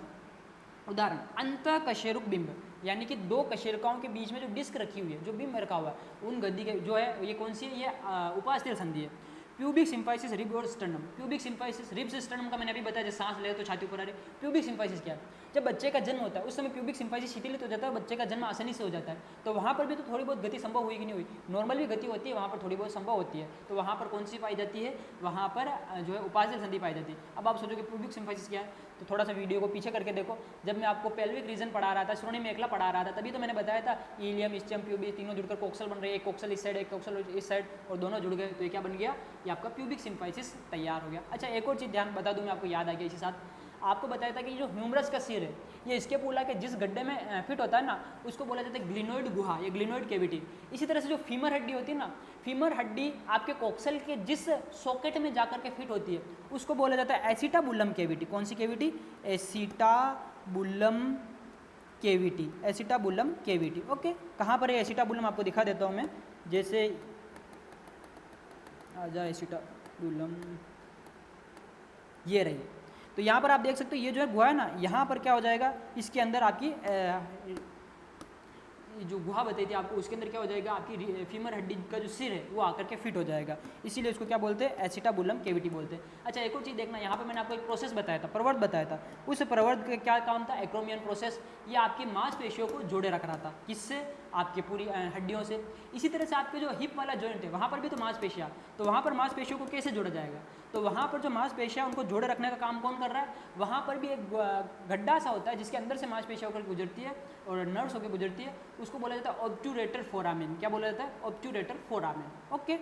उदाहरण, अंत कशेरुक बिंब, यानी कि दो कशेरुकाओं के बीच में जो डिस्क रखी हुई है, जो बिंब रखा हुआ है, उन गद्दी के जो है ये कौन सी है? ये उपास्थि संधि है। प्यूबिक सिम्फाइसिस रिब और sternum. Pubic symphysis ribs sternum का मैंने अभी बताया, जैसे सांस ले तो छाती ऊपर आ रही। प्यूबिक सिम्फाइसिस क्या है? जब बच्चे का जन्म होता है उस समय प्यूबिक सिम्फाइसिस शिथिलित हो जाता है, बच्चे का जन्म आसानी से हो जाता है। तो वहाँ पर भी तो थोड़ी बहुत गति संभव हुई कि नहीं हुई? नॉर्मल भी गति होती है, वहाँ पर थोड़ी बहुत संभव होती है। तो वहाँ पर कौन सी पाई जाती है? वहाँ पर जो है उपास्थि संधि पाई जाती है। अब आप सोचोगे प्यूबिक सिम्फाइसिस क्या है, तो थोड़ा सा वीडियो को पीछे करके देखो। जब मैं आपको पेल्विक रीजन पढ़ा रहा था, श्रोणि मेखला पढ़ा रहा था, तभी तो मैंने बताया था इलियम, इस्चियम, प्यूबिक तीनों जुड़कर कोक्सल बन रहे हैं। एक कोक्सल इस साइड, एक कोक्सल इस साइड, और दोनों जुड़ गए तो ये क्या बन गया? ये आपका प्यूबिक सिम्फाइसिस तैयार हो गया। अच्छा एक और चीज़ ध्यान बता दूं मैं आपको, याद आ गया इसी साथ। आपको बताया था कि जो ह्यूमरस का सिर है ये इसके पोला के जिस गड्ढे में फिट होता है ना, उसको बोला जाता है ग्लिनोइड गुहा, या ग्लिनोइड कैविटी। इसी तरह से जो फीमर हड्डी होती है ना, फीमर हड्डी आपके कोक्सल के जिस सॉकेट में जाकर के फिट होती है उसको बोला जाता है एसिटाबुलम कैविटी। कौन सी cavity? Acetabulum cavity, acetabulum cavity. Okay, कहाँ पर है एसिटाबुलम? आपको दिखा देता हूँ मैं। जैसे आजा एसिटाबुलम, ये रही। तो यहाँ पर आप देख सकते हो ये जो है गुहा है ना, यहाँ पर क्या हो जाएगा? इसके अंदर आपकी जो गुहा बताई थी आपको, उसके अंदर क्या हो जाएगा? आपकी फीमर हड्डी का जो सिर है वो आकर के फिट हो जाएगा, इसीलिए उसको क्या बोलते हैं? एसिटाबुलम कैविटी बोलते हैं। अच्छा एक और चीज़ देखना, यहाँ पे मैंने आपको एक प्रोसेस बताया था, प्रवर्त बताया था। उस प्रवर्त का क्या काम था? Acromion process. ये आपकी मांसपेशियों को जोड़े रख रहा था। किससे? आपके पूरी हड्डियों से। इसी तरह से आपके जो हिप वाला जॉइंट है वहाँ पर भी तो मांसपेशियाँ, तो वहाँ पर मांसपेशियों को कैसे जोड़ा जाएगा? तो वहाँ पर जो मांसपेशियाँ उनको जोड़े रखने का काम कौन कर रहा है? वहाँ पर भी एक गड्ढा सा होता है जिसके अंदर से मांसपेशियाँ होकर गुजरती है और नर्व्स होकर गुजरती है, उसको बोला जाता है ऑब्ट्यूरेटर फोरामेन। क्या बोला जाता है? Obturator foramen. ओके,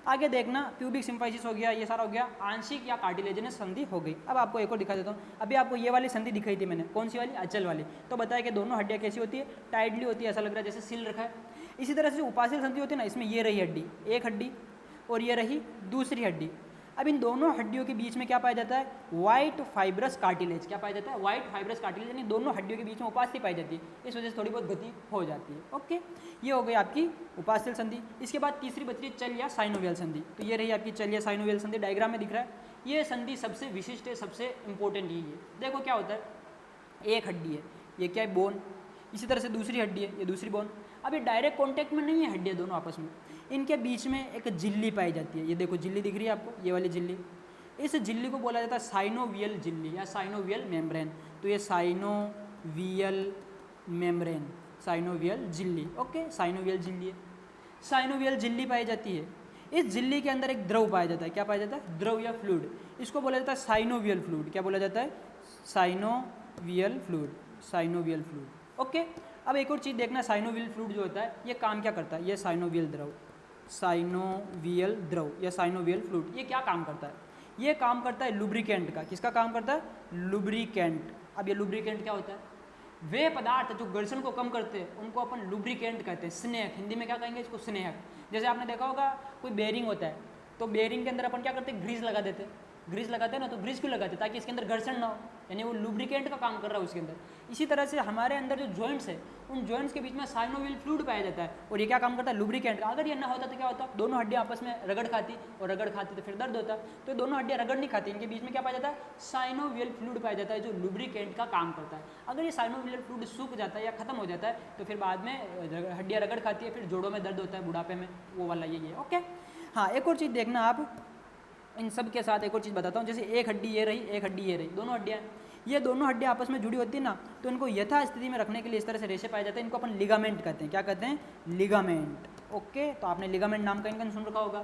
आगे देखना, प्यूबिक सिम्फाइसिस हो गया, ये सारा हो गया, आंशिक या कार्टिलेजिनस संधि हो गई। अब आपको एक और दिखा देता हूँ। अभी आपको ये वाली संधि दिखाई थी मैंने, कौन सी वाली? अचल वाली। तो बताया कि दोनों हड्डियाँ कैसी होती है? टाइटली होती है, ऐसा लग रहा है जैसे सील रखा है। इसी तरह से जो उपास्थि संधि होती है ना, इसमें ये रही हड्डी, एक हड्डी, और ये रही दूसरी हड्डी। अब इन दोनों हड्डियों के बीच में क्या पाया जाता है? White fibrous cartilage. क्या पाया जाता है? व्हाइट फाइब्रस कार्टिलेज, यानी दोनों हड्डियों के बीच में उपास्थि पाई जाती है, इस वजह से थोड़ी बहुत गति हो जाती है। ओके, ये हो गई आपकी उपास्थि संधि। इसके बाद तीसरी बच रही है चल या साइनोवियल संधि। तो ये रही आपकी चल या साइनोवियल संधि, डायग्राम में दिख रहा है। ये संधि सबसे विशिष्ट है, सबसे इंपॉर्टेंट ही है। देखो क्या होता है, एक हड्डी है, ये क्या है? बोन। इसी तरह से दूसरी हड्डी है, ये दूसरी बोन। अब ये डायरेक्ट कॉन्टैक्ट में नहीं है हड्डियाँ दोनों आपस में, इनके बीच में एक झिल्ली पाई जाती है। ये देखो झिल्ली दिख रही है आपको, ये वाली झिल्ली। इस झिल्ली को बोला जाता है साइनोवियल झिल्ली या साइनोवियल मेम्ब्रेन। तो ये साइनोवियल मेम्ब्रेन, साइनोवियल झिल्ली। ओके, साइनोवियल झिल्ली है, साइनोवियल झिल्ली पाई जाती है। इस झिल्ली के अंदर एक द्रव पाया जाता है। क्या पाया जाता है? द्रव या फ्लूइड। इसको बोला जाता है साइनोवियल फ्लूइड। क्या बोला जाता है? Synovial fluid, synovial fluid. Okay, अब एक और चीज़ देखना, साइनोवियल फ्लूइड जो होता है ये काम क्या करता है, ये साइनोवियल द्रव, साइनोवियल द्रव या साइनोवियल फ्लूइड ये क्या काम करता है, ये काम करता है लुब्रिकेंट का। किसका काम करता है, लुब्रिकेंट। अब ये लुब्रिकेंट क्या होता है, वे पदार्थ जो घर्षण को कम करते हैं उनको अपन लुब्रिकेंट कहते हैं, स्नेहक, हिंदी में क्या कहेंगे इसको, स्नेहक। जैसे आपने देखा होगा कोई बेरिंग होता है तो बेरिंग के अंदर अपन क्या करते हैं, ग्रीस लगा देते हैं, ग्रीस लगाते हैं ना, तो ग्रीस क्यों लगाते हैं, ताकि इसके अंदर घर्षण ना हो, यानी वो लुब्रिकेंट का काम कर रहा है उसके अंदर। इसी तरह से हमारे अंदर जो जॉइंट्स है उन जॉइंट्स के बीच में साइनोवियल फ्लूइड पाया जाता है और ये क्या काम करता है, लुब्रिकेंट। अगर ये ना होता तो क्या होता, दोनों हड्डियां आपस में रगड़ खाती और रगड़ खाती तो फिर दर्द होता, तो दोनों हड्डियां रगड़ नहीं खाती, इनके बीच में क्या पाया जाता है, साइनोवियल फ्लूइड पाया जाता है जो लुब्रिकेंट का काम करता है। अगर ये साइनोवियल फ्लूइड सूख जाता है या खत्म हो जाता है तो फिर बाद में हड्डियां रगड़ खाती है, फिर जोड़ों में दर्द होता है बुढ़ापे में, वो वाला यही है। ओके, हाँ एक और चीज़ देखना आप, इन सब के साथ एक और चीज़ बताता हूँ। जैसे एक हड्डी ये रही, एक हड्डी ये रही, दोनों हड्डियाँ, ये दोनों हड्डियाँ आपस में जुड़ी होती है ना, तो इनको यथा स्थिति में रखने के लिए इस तरह से रेशे पाए जाते हैं, इनको अपन लिगामेंट कहते हैं। क्या कहते हैं, लिगामेंट। ओके, तो आपने लिगामेंट नाम कहीं सुन रखा होगा।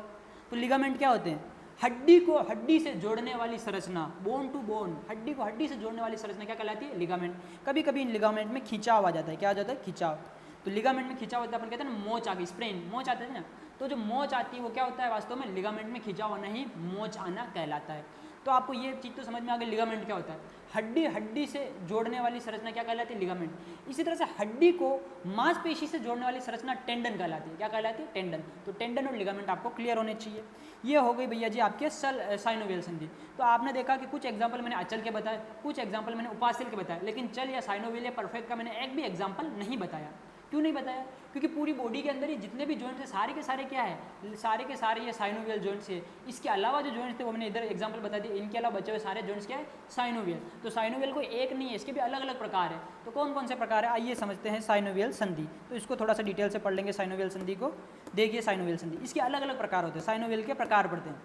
तो लिगामेंट क्या होते हैं, हड्डी को हड्डी से जोड़ने वाली संरचना, बोन टू बोन, हड्डी को हड्डी से जोड़ने वाली संरचना क्या कहलाती है, लिगामेंट। कभी कभी इन लिगामेंट में खिंचाव आ जाता है, क्या आ जाता है, खिंचाव। तो लिगामेंट में खिंचाव होता है, अपन कहते हैं ना मोच आ गई, स्प्रेन, मोच आते हैं ना, तो जो मोच आती है वो क्या होता है, वास्तव में लिगामेंट में खिंचाव आना ही मोच आना कहलाता है। तो आपको ये चीज़ तो समझ में आ गई, लिगामेंट क्या होता है, हड्डी हड्डी से जोड़ने वाली संरचना क्या कहलाती है, लिगामेंट। इसी तरह से हड्डी को मांसपेशी से जोड़ने वाली संरचना टेंडन कहलाती है। क्या कहलाती है, टेंडन। तो टेंडन और लिगामेंट आपको क्लियर होने चाहिए। ये हो गई भैया जी आपके साइनोवियल संधि। तो आपने देखा कि कुछ एग्जाम्पल मैंने अचल के बताए, कुछ एग्जाम्पल मैंने उपास्थल के बताए, लेकिन चल या साइनोवियल या परफेक्ट का मैंने एक भी एग्जाम्पल नहीं बताया। क्यों नहीं बताया, क्योंकि पूरी बॉडी के अंदर ही जितने भी जॉइंट्स हैं सारे के सारे क्या है, सारे के सारे ये साइनोवियल जॉइंट्स है। इसके अलावा जो जॉइंट्स थे वो मैंने इधर एग्जांपल बता दिए, इनके अलावा बचे हुए सारे जॉइंट्स क्या है, साइनोवियल। तो साइनोवियल कोई एक नहीं है, इसके भी अलग अलग प्रकार है। तो कौन कौन से प्रकार है, आइए समझते हैं साइनोवियल संधि। तो इसको थोड़ा सा डिटेल से पढ़ लेंगे साइनोवियल संधि को। देखिए साइनोवियल संधि, इसके अलग अलग प्रकार होते हैं, साइनोवियल के प्रकार पढ़ते हैं।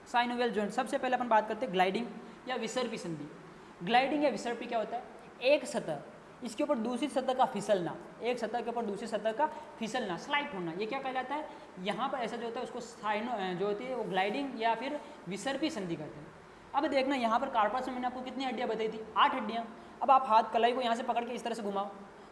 साइनोवियल जॉइंट, सबसे पहले अपन बात करते हैं ग्लाइडिंग या विसर्पी संधि। ग्लाइडिंग या विसर्पी क्या होता है, एक सतह इसके ऊपर दूसरी सतह का फिसलना, एक सतह के ऊपर दूसरी सतह का फिसलना, स्लाइड होना, ये क्या कहलाता है, यहाँ पर ऐसा जो होता है उसको साइनो जो होती है वो ग्लाइडिंग या फिर विसर्पी संधि कहते हैं। अब देखना यहाँ पर कार्पस में मैंने आपको कितनी हड्डियाँ बताई थी, 8 हड्डियाँ। अब आप हाथ कलाई को यहाँ से पकड़ के इस तरह से घुमाओ,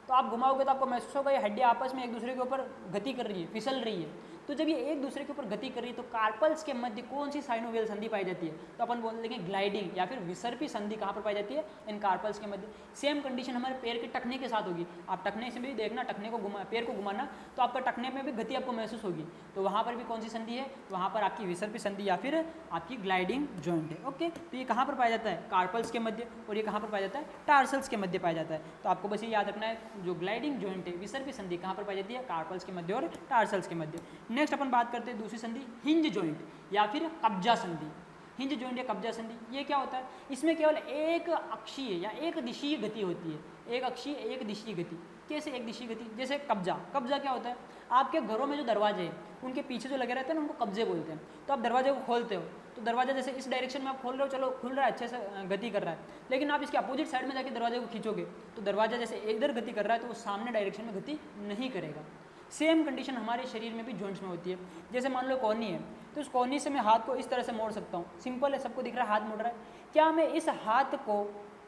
तो आप घुमाओगे तो आपको महसूस होगा ये हड्डियाँ आपस में एक दूसरे के ऊपर गति कर रही है, फिसल रही है। तो जब ये एक दूसरे के ऊपर गति कर रही है तो कार्पल्स के मध्य कौन सी साइनोवियल संधि पाई जाती है, तो अपन बोल देंगे ग्लाइडिंग या फिर विसर्पी संधि कहाँ पर पाई जाती है, इन कार्पल्स के मध्य। सेम कंडीशन हमारे पैर के टखने के साथ होगी। आप टखने से भी देखना, टखने को घुमा, पैर को घुमाना, तो आपका टखने में भी गति आपको महसूस होगी। तो वहाँ पर भी कौन सी संधि है, वहाँ पर आपकी विसर्पी संधि या फिर आपकी ग्लाइडिंग जॉइंट है। ओके, तो ये कहाँ पर पाया जाता है, कार्पल्स के मध्य, और ये कहाँ पर पाया जाता है, टार्सल्स के मध्य पाया जाता है। तो आपको बस ये याद रखना है, जो ग्लाइडिंग जॉइंट है, विसर्पी संधि कहाँ पर पाई जाती है, कार्पल्स के मध्य और टार्सल्स के मध्य। नेक्स्ट अपन बात करते हैं दूसरी संधि, हिंज जॉइंट या फिर कब्जा संधि। हिंज जॉइंट या कब्जा संधि ये क्या होता है, इसमें केवल एक अक्षीय या एक दिशीय गति होती है, एक अक्षीय एक दिशीय गति। कैसे एक दिशीय गति, जैसे कब्जा, कब्जा क्या होता है, आपके घरों में जो दरवाजे हैं उनके पीछे जो लगे रहते हैं ना उनको कब्जे बोलते हैं। तो आप दरवाजे को खोलते हो तो दरवाजा जैसे इस डायरेक्शन में आप खोल रहे हो, चलो खुल रहा है, अच्छे से गति कर रहा है, लेकिन आप इसके अपोजिट साइड में जाके दरवाजे को खींचोगे तो दरवाजा जैसे इधर गति कर रहा है तो वो सामने डायरेक्शन में गति नहीं करेगा। सेम कंडीशन हमारे शरीर में भी जॉइंट्स में होती है। जैसे मान लो कोहनी है, तो उस कोहनी से मैं हाथ को इस तरह से मोड़ सकता हूँ, सिंपल है, सबको दिख रहा है हाथ मोड़ रहा है। क्या मैं इस हाथ को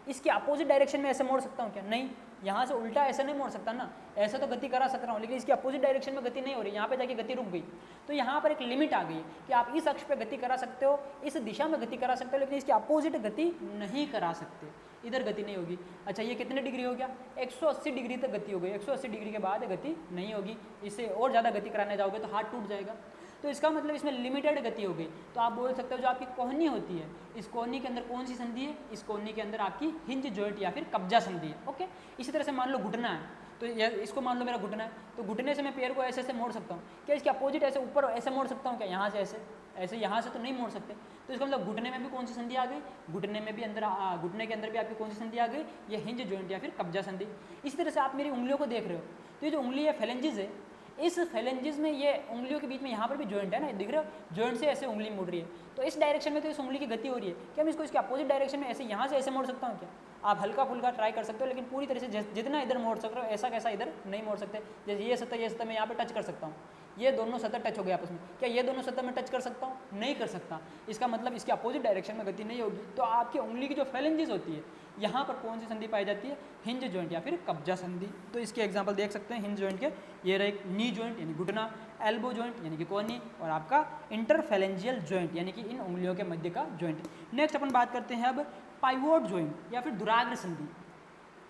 इसके अपोजिट डायरेक्शन में ऐसे मोड़ सकता हूँ क्या, नहीं, यहाँ से उल्टा ऐसे नहीं मोड़ सकता ना, ऐसे तो गति करा सकता हूँ, लेकिन इसकी अपोजिट डायरेक्शन में गति नहीं हो रही, यहाँ पे जाके गति रुक गई। तो यहाँ पर एक लिमिट आ गई कि आप इस अक्ष पे गति करा सकते हो, इस दिशा में गति करा सकते हो, लेकिन इसकी अपोजिट गति नहीं करा सकते, इधर गति नहीं होगी। अच्छा, ये कितने डिग्री हो गया, 180 डिग्री तक गति हो गई, 180 डिग्री के बाद गति नहीं होगी, इससे और ज़्यादा गति कराने जाओगे तो हाथ टूट जाएगा। तो इसका मतलब इसमें लिमिटेड गति हो गई। तो आप बोल सकते हो जो आपकी कोहनी होती है, इस कोहनी के अंदर कौन सी संधि है, इस कोहनी के अंदर आपकी हिंज जॉइंट या फिर कब्जा संधि है। ओके, इसी तरह से मान लो घुटना है, तो इसको मान लो मेरा घुटना है, तो घुटने से मैं पैर को ऐसे ऐसे मोड़ सकता हूँ, क्या इसके अपोजिट ऐसे ऊपर ऐसे मोड़ सकता हूँ क्या, यहाँ से ऐसे ऐसे, यहाँ से तो नहीं मोड़ सकते। तो इसका मतलब घुटने में भी कौन सी संधि आ गई, घुटने में भी अंदर घुटने के अंदर भी आपकी कौन सी संधि आ गई, ये हिंज जॉइंट या फिर कब्जा संधि। इसी तरह से आप मेरी उंगलियों को देख रहे हो, तो ये जो उंगली है फेलेंजिस है, इस फेलेंजिस में ये उंगलियों के बीच में यहाँ पर भी जॉइंट है ना, दिख रहे हो, जॉइंट से ऐसे उंगली मुड़ रही है, तो इस डायरेक्शन में तो इस उंगली की गति हो रही है, क्या मैं इसको इसके अपोजिट डायरेक्शन में ऐसे यहाँ से ऐसे मोड़ सकता हूँ क्या, आप हल्का फुल्का ट्राई कर सकते हो, लेकिन पूरी तरह से जितना इधर मोड़ सक रहे हो ऐसा कैसा इधर नहीं मोड़ सकते। जैसे ये सतह मैं यहाँ पे टच कर सकता हूँ, ये दोनों सतह टच हो गए आपस में, क्या ये दोनों सतह में टच कर सकता हूँ, नहीं कर सकता। इसका मतलब इसके अपोजिट डायरेक्शन में गति नहीं होगी। तो आपकी उंगली की जो फेलेंजिस होती है, यहाँ पर कौन सी संधि पाई जाती है? हिंज जॉइंट या फिर कब्जा संधि। तो इसके एग्जाम्पल देख सकते हैं हिंज जॉइंट के, ये रहे नी जॉइंट यानी घुटना, एल्बो जॉइंट यानी कि कोहनी, और आपका इंटरफेलेंजियल जॉइंट यानी कि इन उंगलियों के मध्य का जॉइंट। नेक्स्ट अपन बात करते हैं अब पाइवोट जॉइंट या फिर दुराग्र संधि।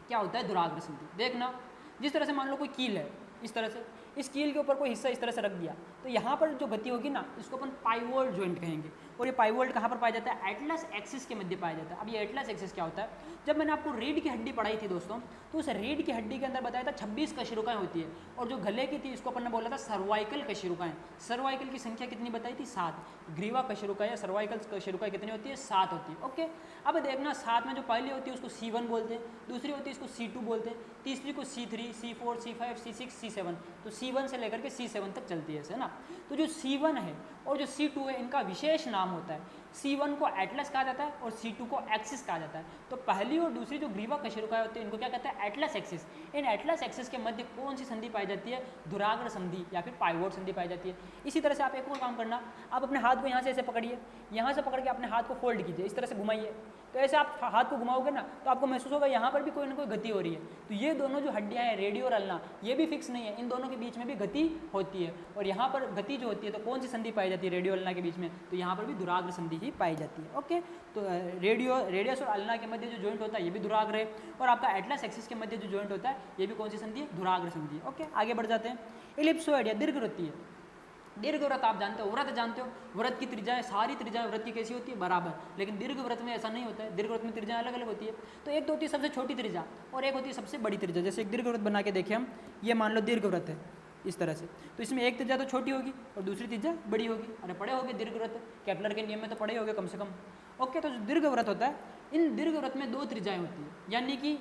क्या होता है दुराग्र संधि? देखना, जिस तरह से मान लो कोई कील है, इस तरह से इस कील के ऊपर कोई हिस्सा इस तरह से रख दिया, तो यहाँ पर जो गति होगी ना, इसको अपन पाइवोट जॉइंट कहेंगे। और ये पाइवोट कहाँ पर पाया जाता है? एटलस एक्सिस के मध्य पाया जाता है। अब ये एटलस एक्सिस क्या होता है? जब मैंने आपको रीढ़ की हड्डी पढ़ाई थी दोस्तों, तो उस रीढ़ की हड्डी के अंदर बताया था 26 कशेरुकाएं होती है, और जो गले की थी इसको अपन ने बोला था सर्वाइकल कशेरुकाएं। सर्वाइकल की संख्या कितनी बताई थी? 7। ग्रीवा कशेरुका या सर्वाइकल कशेरुकाएं कितनी होती है? 7 होती है। ओके, अब देखना 7 में जो पहली होती है उसको C1 बोलते हैं, दूसरी होती है इसको C2 बोलते हैं, तीसरी को C3, C4, C5, C6, C7। तो C1 से लेकर के C7 तक चलती है ऐसे ना। तो जो C1 है और जो C2 है, इनका विशेष नाम होता है। C1 को एटलस कहा जाता है और C2 को एक्सिस कहा जाता है। तो पहली और दूसरी जो ग्रीवा कशेरुकाएं होती है, इनको क्या कहते हैं? Atlas axis. इन एटलस एक्सिस के मध्य कौन सी संधि पाई जाती है? दुराग्र संधि या फिर पाइवोट संधि पाई जाती है। इसी तरह से आप एक और काम करना, आप अपने हाथ को यहाँ से ऐसे पकड़िए, यहाँ से पकड़ के अपने हाथ को फोल्ड कीजिए, इस तरह से घुमाइए। तो ऐसे आप हाथ को घुमाओगे ना, तो आपको महसूस होगा यहाँ पर भी कोई ना कोई गति हो रही है। तो ये दोनों जो हड्डियाँ हैं, रेडियो और अल्ना, ये भी फिक्स नहीं है, इन दोनों के बीच में भी गति होती है। और यहाँ पर गति जो होती है, तो कौन सी संधि पाई जाती है रेडियो अल्ना के बीच में? तो यहाँ पर भी दुराग्र संधि ही पाई जाती है। ओके, तो रेडियस और अल्ना के मध्य जो जॉइंट होता है ये भी दुराग्र है, और आपका एटलस एक्सिस के मध्य जो जॉइंट होता है ये भी कौन सी संधि है? दुराग्र संधि। ओके, आगे बढ़ जाते हैं। इलिप्सोइड या दीर्घवृत्तीय। दीर्घवृत्त आप जानते हो, व्रत जानते हो, व्रत की त्रिज्याएं, सारी त्रिज्याएं व्रत की कैसी होती है? बराबर। लेकिन दीर्घवृत्त में ऐसा नहीं होता है, दीर्घवृत्त में त्रिज्याएं अलग अलग होती है। तो एक तो होती है सबसे छोटी त्रिज्या और एक होती है सबसे बड़ी त्रिज्या। जैसे एक दीर्घवृत्त बना के देखें हम, ये मान लो दीर्घवृत्त है इस तरह से, तो इसमें एक त्रिज्या तो छोटी होगी और दूसरी त्रिज्या बड़ी होगी। अरे पढ़े होगे दीर्घवृत्त, केपलर के नियम में तो पढ़े होगे कम से कम। ओके, तो जो दीर्घवृत्त होता है, इन दीर्घवृत्त में 2 त्रिज्याएं होती है, यानी कि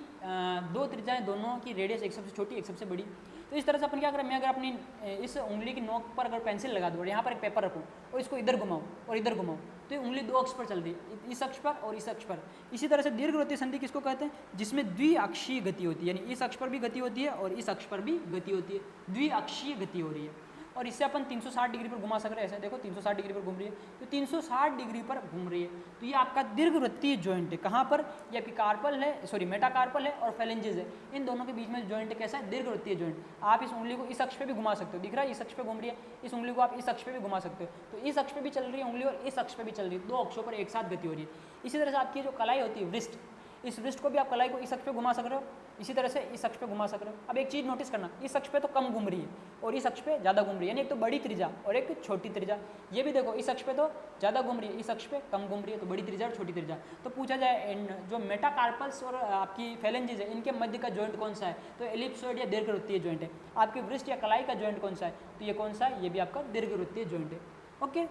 2 त्रिज्याएं, दोनों की रेडियस एक सबसे छोटी एक सबसे बड़ी। तो इस तरह से अपन क्या करें, मैं अगर अपनी इस उंगली की नोक पर अगर पेंसिल लगा दूँ और यहाँ पर एक पेपर रखूँ और इसको इधर घुमाऊँ और इधर घुमाऊँ, तो ये उंगली 2 अक्ष पर चल रही है, इस अक्ष पर और इस अक्ष पर। इसी तरह से दीर्घवृत्तीय संधि किसको कहते हैं? जिसमें द्विअक्षीय गति होती है, यानी इस अक्ष पर भी गति होती है और इस अक्ष पर भी गति होती है, द्विअक्षीय गति हो रही है। और इससे अपन 360 डिग्री पर घुमा सक रहे हैं। ऐसे देखो 360 डिग्री पर घूम रही है, तो 360 डिग्री पर घूम रही है, तो ये आपका दीर्घवृत्तीय जॉइंट है। कहाँ पर? ये आपकी कार्पल है, सॉरी मेटाकार्पल है और फेलेंजेस है, इन दोनों के बीच में जॉइंट कैसा है? दीर्घवृत्तीय जॉइंट। आप इस उंगली को इस अक्ष पे भी घुमा सकते हो, दिख रहा है इस अक्ष पे घूम रही है, इस उंगली को आप इस अक्ष पे भी घुमा सकते हो, तो इस अक्ष पे भी चल रही है उंगली और इस अक्ष पे भी चल रही है, 2 अक्षों पर एक साथ गति हो रही है। इसी तरह से आपकी जो कलाई होती है व्रिस्ट, इस व्रिस्ट को भी आप कलाई को इस अक्ष पे घुमा सक रहे हो, इसी तरह से इस अक्ष पे घुमा सक रहे हो। अब एक चीज़ नोटिस करना, इस अक्ष पे तो कम घूम रही है और इस अक्ष पे ज़्यादा घूम रही है, यानी एक तो बड़ी त्रिज्या और एक छोटी त्रिज्या। ये भी देखो, इस अक्ष पे तो ज़्यादा घूम रही है, इस अक्ष पे कम घूम रही है, तो बड़ी त्रिज्या और छोटी त्रिज्या। तो पूछा जाए जो मेटाकार्पल्स और आपकी फेलेंजेस है, इनके मध्य का जॉइंट कौन सा है? तो एलिप्सोइड या दीर्घवृत्तीय जॉइंट है। आपकी व्रिस्ट या कलाई का जॉइंट कौन सा है? तो ये कौन सा है? ये भी आपका दीर्घवृत्तीय जॉइंट है। ओके,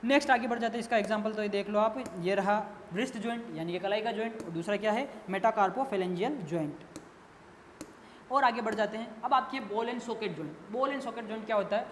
नेक्स्ट आगे बढ़ जाते हैं। इसका एग्जांपल तो ये देख लो आप, ये रहा व्रिस्ट जॉइंट यानी कि कलाई का जॉइंट, और दूसरा क्या है? Metacarpophalangeal joint. और आगे बढ़ जाते हैं। अब आपकी ball and socket joint. Ball and socket joint क्या होता है?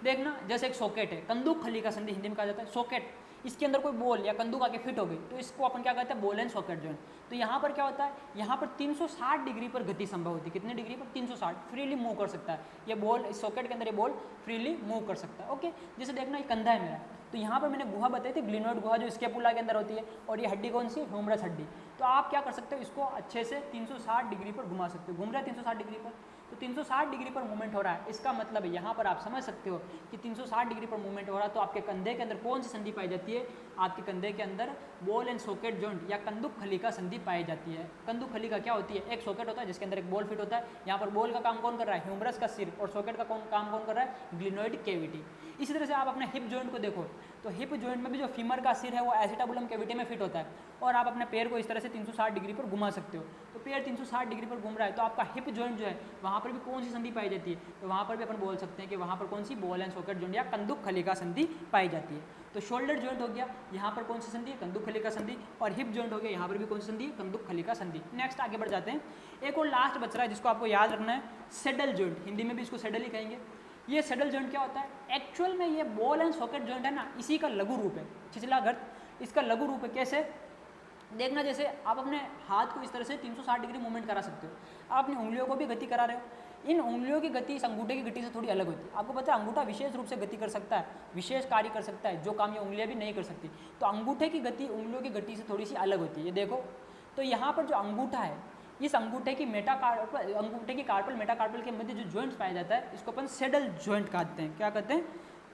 देखना, जैसे एक सॉकेट है, कंदूक खली का संधि हिंदी में कहा जाता है सॉकेट, इसके अंदर कोई बॉल या कंदूक आके फिट हो गई, तो इसको अपन क्या कहते हैं? Ball and socket joint. तो यहाँ पर क्या होता है? यहाँ पर 360 डिग्री पर गति संभव होती है। कितने डिग्री पर? 360। फ्रीली मूव कर सकता है ये बॉल, इस सॉकेट के अंदर ये बॉल फ्रीली मूव कर सकता है। ओके, जैसे देखना ये कंधा है मेरा, तो यहाँ पर मैंने गुहा बताई थी, ग्लिनोइड गुहा, जो स्कैपुला के अंदर होती है, और ये हड्डी कौन सी? ह्यूमरस हड्डी। तो आप क्या कर सकते हो? इसको अच्छे से 360 डिग्री पर घुमा सकते हो। घूम रहा है 360 डिग्री पर, तो 360 डिग्री पर मूवमेंट हो रहा है, इसका मतलब यहाँ पर आप समझ सकते हो कि 360 डिग्री पर मूवमेंट हो रहा है। तो आपके कंधे के अंदर कौन सी संधि पाई जाती है? आपके कंधे के अंदर बॉल एंड सॉकेट जॉइंट या कंदुक खलिका संधि पाई जाती है। कंदुक खलिका क्या होती है? एक सॉकेट होता है जिसके अंदर एक बॉल फिट होता है। यहाँ पर बॉल का काम कौन कर रहा है? ह्यूमरस का सिर, और सॉकेट का काम कौन कर रहा है? Glenoid cavity. इसी तरह से आप अपने हिप जॉइंट को देखो, तो हिप जॉइंट में भी जो फीमर का सिर है वो एसिटाबुलम कैविटी में फिट होता है, और आप अपने पैर को इस तरह से 360 डिग्री पर घुमा सकते हो। तो पैर 360 डिग्री पर घूम रहा है, तो आपका हिप जॉइंट जो है वहाँ पर भी कौन सी संधि पाई जाती है? तो वहाँ पर भी अपन बोल सकते हैं कि वहाँ पर कौन सी? बॉल एंड सॉकेट जॉइंट या कंदुक खलिका संधि पाई जाती है। तो शोल्डर जॉइंट हो गया, यहाँ पर कौन सी संधि है? कंदुक खलिका संधि। और हिप जॉइंट हो गया, यहाँ पर भी कौन सी संधि है? कंदुक खलिका संधि। नेक्स्ट आगे बढ़ जाते हैं। एक और लास्ट बच रहा है जिसको आपको याद रखना है, सेडल जॉइंट। हिंदी में भी इसको सेडल ही कहेंगे। ये सेडल जॉइंट क्या होता है? एक्चुअल में ये बॉल एंड सॉकेट जॉइंट है ना, इसी का लघु रूप है, छिछला गर्त इसका लघु रूप है। कैसे? देखना, जैसे आप अपने हाथ को इस तरह से 360 डिग्री मूवमेंट करा सकते हो, आप अपनी उंगलियों को भी गति करा रहे हो। इन उंगलियों की गति इस अंगूठे की गति से थोड़ी अलग होती है। आपको पता है अंगूठा विशेष रूप से गति कर सकता है, विशेष कार्य कर सकता है, जो काम ये उंगलियां भी नहीं कर सकती। तो अंगूठे की गति उंगलियों की गति से थोड़ी सी अलग होती है। ये देखो, तो यहाँ पर जो अंगूठा है, इस अंगूठे की कार्पल मेटाकार्पल के मध्य जो जॉइंट्स पाया जाता है इसको अपन सेडल जॉइंट कहते हैं। क्या कहते हैं?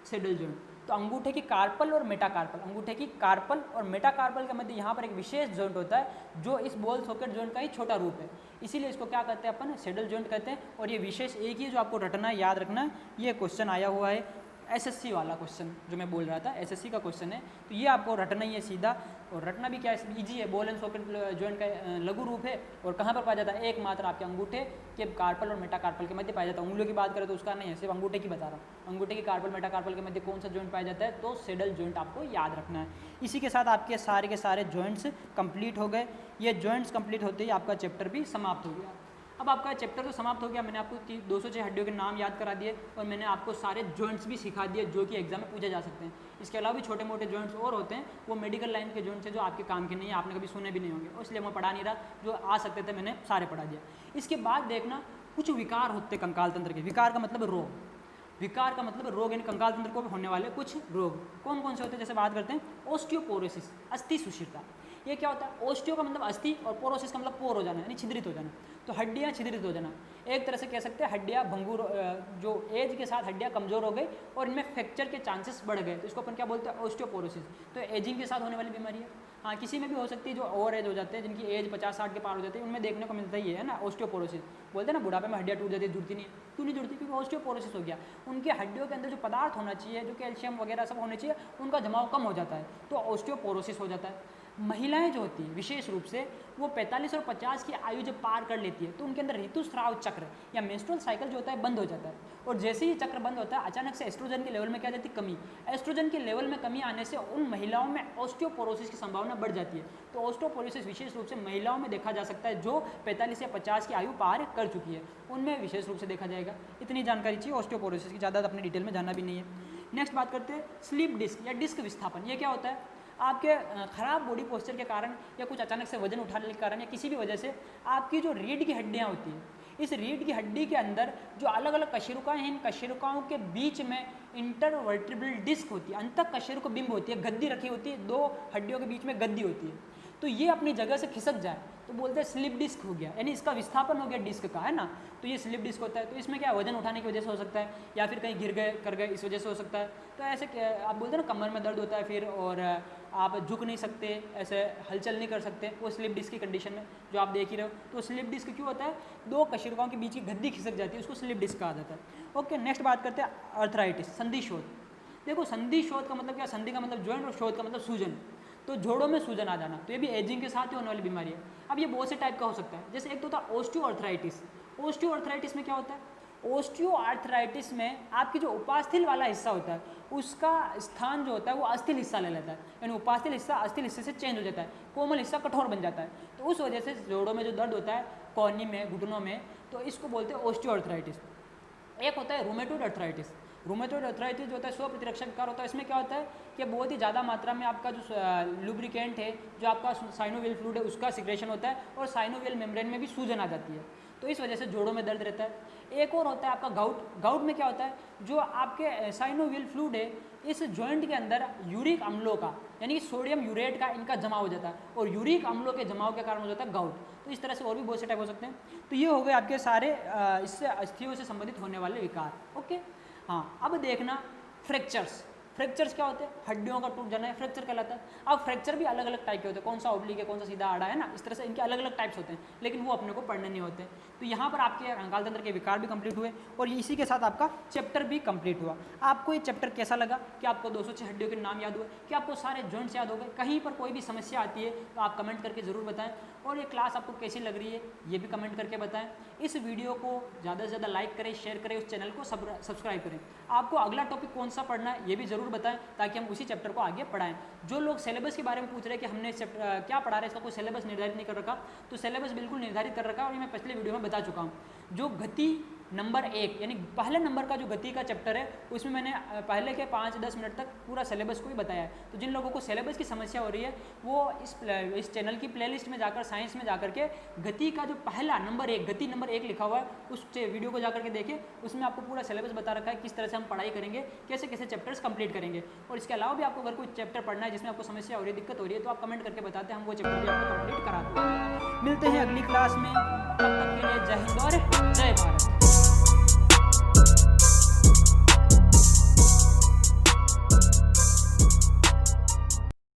Saddle joint. तो अंगूठे की कार्पल और मेटाकार्पल, अंगूठे की कार्पल और मेटाकार्पल के मध्य यहाँ पर एक विशेष जॉइंट होता है जो इस बॉल सॉकेट जॉइंट का ही छोटा रूप है, इसीलिए इसको क्या कहते हैं अपन? सेडल जॉइंट कहते हैं। और ये विशेष एक ही जो आपको रटना है, याद रखना है, ये क्वेश्चन आया हुआ है एसएससी वाला क्वेश्चन जो मैं बोल रहा था, एसएससी का क्वेश्चन है, तो ये आपको रटना ही है सीधा। और रटना भी क्या है? ईजी है। बॉल एंड सॉकेट जॉइंट का लघु रूप है और कहाँ पर पाया जाता है? एकमात्र आपके अंगूठे के कार्पल और मेटाकार्पल के मध्य पाया जाता है। उंगलियों की बात करें तो उसका नहीं है, सिर्फ अंगूठे की बता रहा हूँ। अंगूठे की कार्पल मेटाकार्पल के मध्य कौन सा जॉइंट पाया जाता है? तो सेडल जॉइंट आपको याद रखना है। इसी के साथ आपके सारे के सारे जॉइंट्स कंप्लीट हो गए। ये जॉइंट्स कंप्लीट होते ही आपका चैप्टर भी समाप्त हो गया। अब आपका चैप्टर तो समाप्त हो गया, मैंने आपको 206 हड्डियों के नाम याद करा दिए और मैंने आपको सारे जॉइंट्स भी सिखा दिए जो कि एग्जाम में पूछे जा सकते हैं। इसके अलावा भी छोटे मोटे जॉइंट्स और होते हैं, वो मेडिकल लाइन के जॉइंट्स हैं जो आपके काम के नहीं है, आपने कभी सुने भी नहीं होंगे, और इसलिए मैं पढ़ा नहीं रहा। जो आ सकते थे मैंने सारे पढ़ा दिया। इसके बाद देखना कुछ विकार होते कंकाल तंत्र के। विकार का मतलब रोग, विकार का मतलब रोग, यानी कंकाल तंत्र को होने वाले कुछ रोग कौन कौन से होते हैं? जैसे बात करते हैं ऑस्टियोपोरोसिस, अस्थि सुशीरता। ये क्या होता है? ओस्टियो का मतलब अस्थि और पोरोसिस का मतलब पोर हो जाना, यानी छिद्रित हो जाना। तो हड्डियाँ छिद्रित हो जाना, एक तरह से कह सकते हैं हड्डियाँ भंगुर, जो एज के साथ हड्डियाँ कमज़ोर हो गई और इनमें फ्रैक्चर के चांसेस बढ़ गए, तो इसको अपन क्या बोलते हैं? ऑस्टियोपोरोसिस। तो एजिंग के साथ होने वाली बीमारी है। हाँ, किसी में भी हो सकती है, जो ओवर एज हो जाते हैं, जिनकी एज 50-60 के पार हो जाती है, उनमें देखने को मिलता ही है ना ऑस्टियोपोरोसिस। बोलते हैं ना बुढ़ापे में हड्डियाँ टूट जाती है, जुड़ती नहीं है। क्यों नहीं जुड़ती? क्योंकि ऑस्टियोपोरोसिस हो गया। उनके हड्डियों के अंदर जो पदार्थ होना चाहिए, जो कैल्शियम वगैरह सब होने चाहिए, उनका जमाव कम हो जाता है, तो ऑस्टियोपोरोसिस हो जाता है। महिलाएं जो होती है विशेष रूप से, वो 45 और 50 की आयु जब पार कर लेती है तो उनके अंदर ऋतुस्राव चक्र या मेंस्ट्रुअल साइकिल जो होता है बंद हो जाता है। और जैसे ही चक्र बंद होता है, अचानक से एस्ट्रोजन के लेवल में क्या जाती है? कमी। एस्ट्रोजन के लेवल में कमी आने से उन महिलाओं में ऑस्टियोपोरोसिस की संभावना बढ़ जाती है। तो ऑस्टियोपोरोसिस विशेष रूप से महिलाओं में देखा जा सकता है जो 45 या 50 की आयु पार कर चुकी है, उनमें विशेष रूप से देखा जाएगा। इतनी जानकारी चाहिए ऑस्टियोपोरोसिस की, ज़्यादा अपने डिटेल में जानना भी नहीं है। नेक्स्ट बात करते हैं स्लिप डिस्क या डिस्क विस्थापन। ये क्या होता है? आपके ख़राब बॉडी पोस्चर के कारण या कुछ अचानक से वजन उठाने के कारण या किसी भी वजह से आपकी जो रीढ़ की हड्डियाँ होती हैं, इस रीढ़ की हड्डी के अंदर जो अलग अलग कशेरुकाएँ हैं, इन कशेरुकाओं के बीच में इंटरवर्टिब्रल डिस्क होती है, अंतः कशेरुक बिंब होती है, गद्दी रखी होती है, दो हड्डियों के बीच में गद्दी होती है। तो ये अपनी जगह से खिसक जाए तो बोलते हैं स्लिप डिस्क हो गया, यानी इसका विस्थापन हो गया डिस्क का, है ना। तो ये स्लिप डिस्क होता है। तो इसमें क्या वजन उठाने की वजह से हो सकता है, या फिर कहीं गिर गए कर गए इस वजह से हो सकता है। तो ऐसे आप बोलते हैं ना कमर में दर्द होता है फिर, और आप झुक नहीं सकते, ऐसे हलचल नहीं कर सकते, वो स्लिप डिस्क की कंडीशन में जो आप देख ही रहे हो। तो स्लिप डिस्क क्यों होता है? दो कशेरुकाओं के बीच की गद्दी खिसक जाती है, उसको स्लिप डिस्क कहा जाता है। ओके, नेक्स्ट बात करते हैं अर्थराइटिस, संधि शोथ। देखो संधि शोथ का मतलब क्या? संधि का मतलब जॉइंट और शोथ का मतलब सूजन। तो जोड़ों में सूजन आ जाना, तो ये भी एजिंग के साथ ही होने वाली बीमारी है। अब ये बहुत से टाइप का हो सकता है, जैसे एक तो होता है ओस्टियोआर्थराइटिस। ओस्टियोआर्थराइटिस में क्या होता है? ओस्टियोआर्थराइटिस में आपकी जो उपास्थि वाला हिस्सा होता है उसका स्थान जो होता है वो अस्थिल हिस्सा ले लेता है, यानी उपास्थि हिस्सा अस्थिल हिस्से से चेंज हो जाता है, कोमल हिस्सा कठोर बन जाता है। तो उस वजह से जोड़ों में जो दर्द होता है, कोहनी में, घुटनों में, तो इसको बोलते हैं ओस्टियोआर्थराइटिस। एक होता है रूमेटॉइड अर्थराइटिस। रूमेटॉइड अर्थराइटिस जो होता है स्व प्रतिरक्षक विकार होता है। इसमें क्या होता है कि बहुत ही ज़्यादा मात्रा में आपका जो लुब्रिकेंट है, जो आपका साइनोवियल फ्लूइड है, उसका सिक्रेशन होता है और साइनोवियल मेम्ब्रेन में भी सूजन आ जाती है, तो इस वजह से जोड़ों में दर्द रहता है। एक और होता है आपका गाउट। गाउट में क्या होता है? जो आपके साइनोवियल फ्लूइड है, इस जॉइंट के अंदर यूरिक अम्लों का, यानी कि सोडियम यूरेट का, इनका जमाव हो जाता है और यूरिक अम्लों के जमाव के कारण हो जाता है गाउट। तो इस तरह से और भी बहुत से टाइप हो सकते हैं। तो ये हो गए आपके सारे इससे अस्थियों से संबंधित होने वाले विकार। ओके, हाँ, अब देखना फ्रैक्चर्स। फ्रैक्चर्स क्या होते हैं? हड्डियों का टूट जाना है फ्रैक्चर कहलाता है। अब फ्रैक्चर भी अलग अलग टाइप के होते हैं, कौन सा ओब्लिक है, कौन सा सीधा आड़ा है ना, इस तरह से इनके अलग अलग टाइप्स होते हैं, लेकिन वो अपने को पढ़ने नहीं होते। तो यहाँ पर आपके कंकाल तंत्र के विकार भी कंप्लीट हुए और इसी के साथ आपका चैप्टर भी कंप्लीट हुआ। आपको ये चैप्टर कैसा लगा? कि आपको 206 हड्डियों के नाम याद हुए, कि आपको सारे जॉइंट्स याद हो गए? कहीं पर कोई भी समस्या आती है तो आप कमेंट करके ज़रूर बताएं, और ये क्लास आपको कैसी लग रही है ये भी कमेंट करके बताएं। इस वीडियो को ज़्यादा से ज़्यादा लाइक करें, शेयर करें, उस चैनल को सब्सक्राइब करें। आपको अगला टॉपिक कौन सा पढ़ना है ये भी ज़रूर बताएं, ताकि हम उसी चैप्टर को आगे पढ़ाएं। जो लोग सिलेबस के बारे में पूछ रहे हैं कि हमने चैप्टर क्या पढ़ा रहे हैं, इसका कोई सिलेबस निर्धारित नहीं कर रखा, तो सिलेबस बिल्कुल निर्धारित कर रखा है और ये मैं पिछले वीडियो में बता चुका हूँ। जो गति नंबर 1 यानी पहले नंबर का जो गति का चैप्टर है उसमें मैंने पहले के 5-10 मिनट तक पूरा सिलेबस को ही बताया है। तो जिन लोगों को सिलेबस की समस्या हो रही है वो इस चैनल की प्लेलिस्ट में जाकर साइंस में जाकर के गति का जो पहला नंबर 1 गति नंबर 1 लिखा हुआ है उस वीडियो को जाकर के देखिए। उसमें आपको पूरा सिलेबस बता रखा है किस तरह से हम पढ़ाई करेंगे, कैसे कैसे चैप्टर्स कंप्लीट करेंगे। और इसके अलावा भी आपको अगर कोई चैप्टर पढ़ना है जिसमें आपको समस्या हो रही है, दिक्कत हो रही है, तो आप कमेंट करके बताते हैं, हम वो चैप्टर भी आपको कंप्लीट कराते हैं। मिलते हैं अगली क्लास में, तब तक के लिए जय हिंद और जय भारत।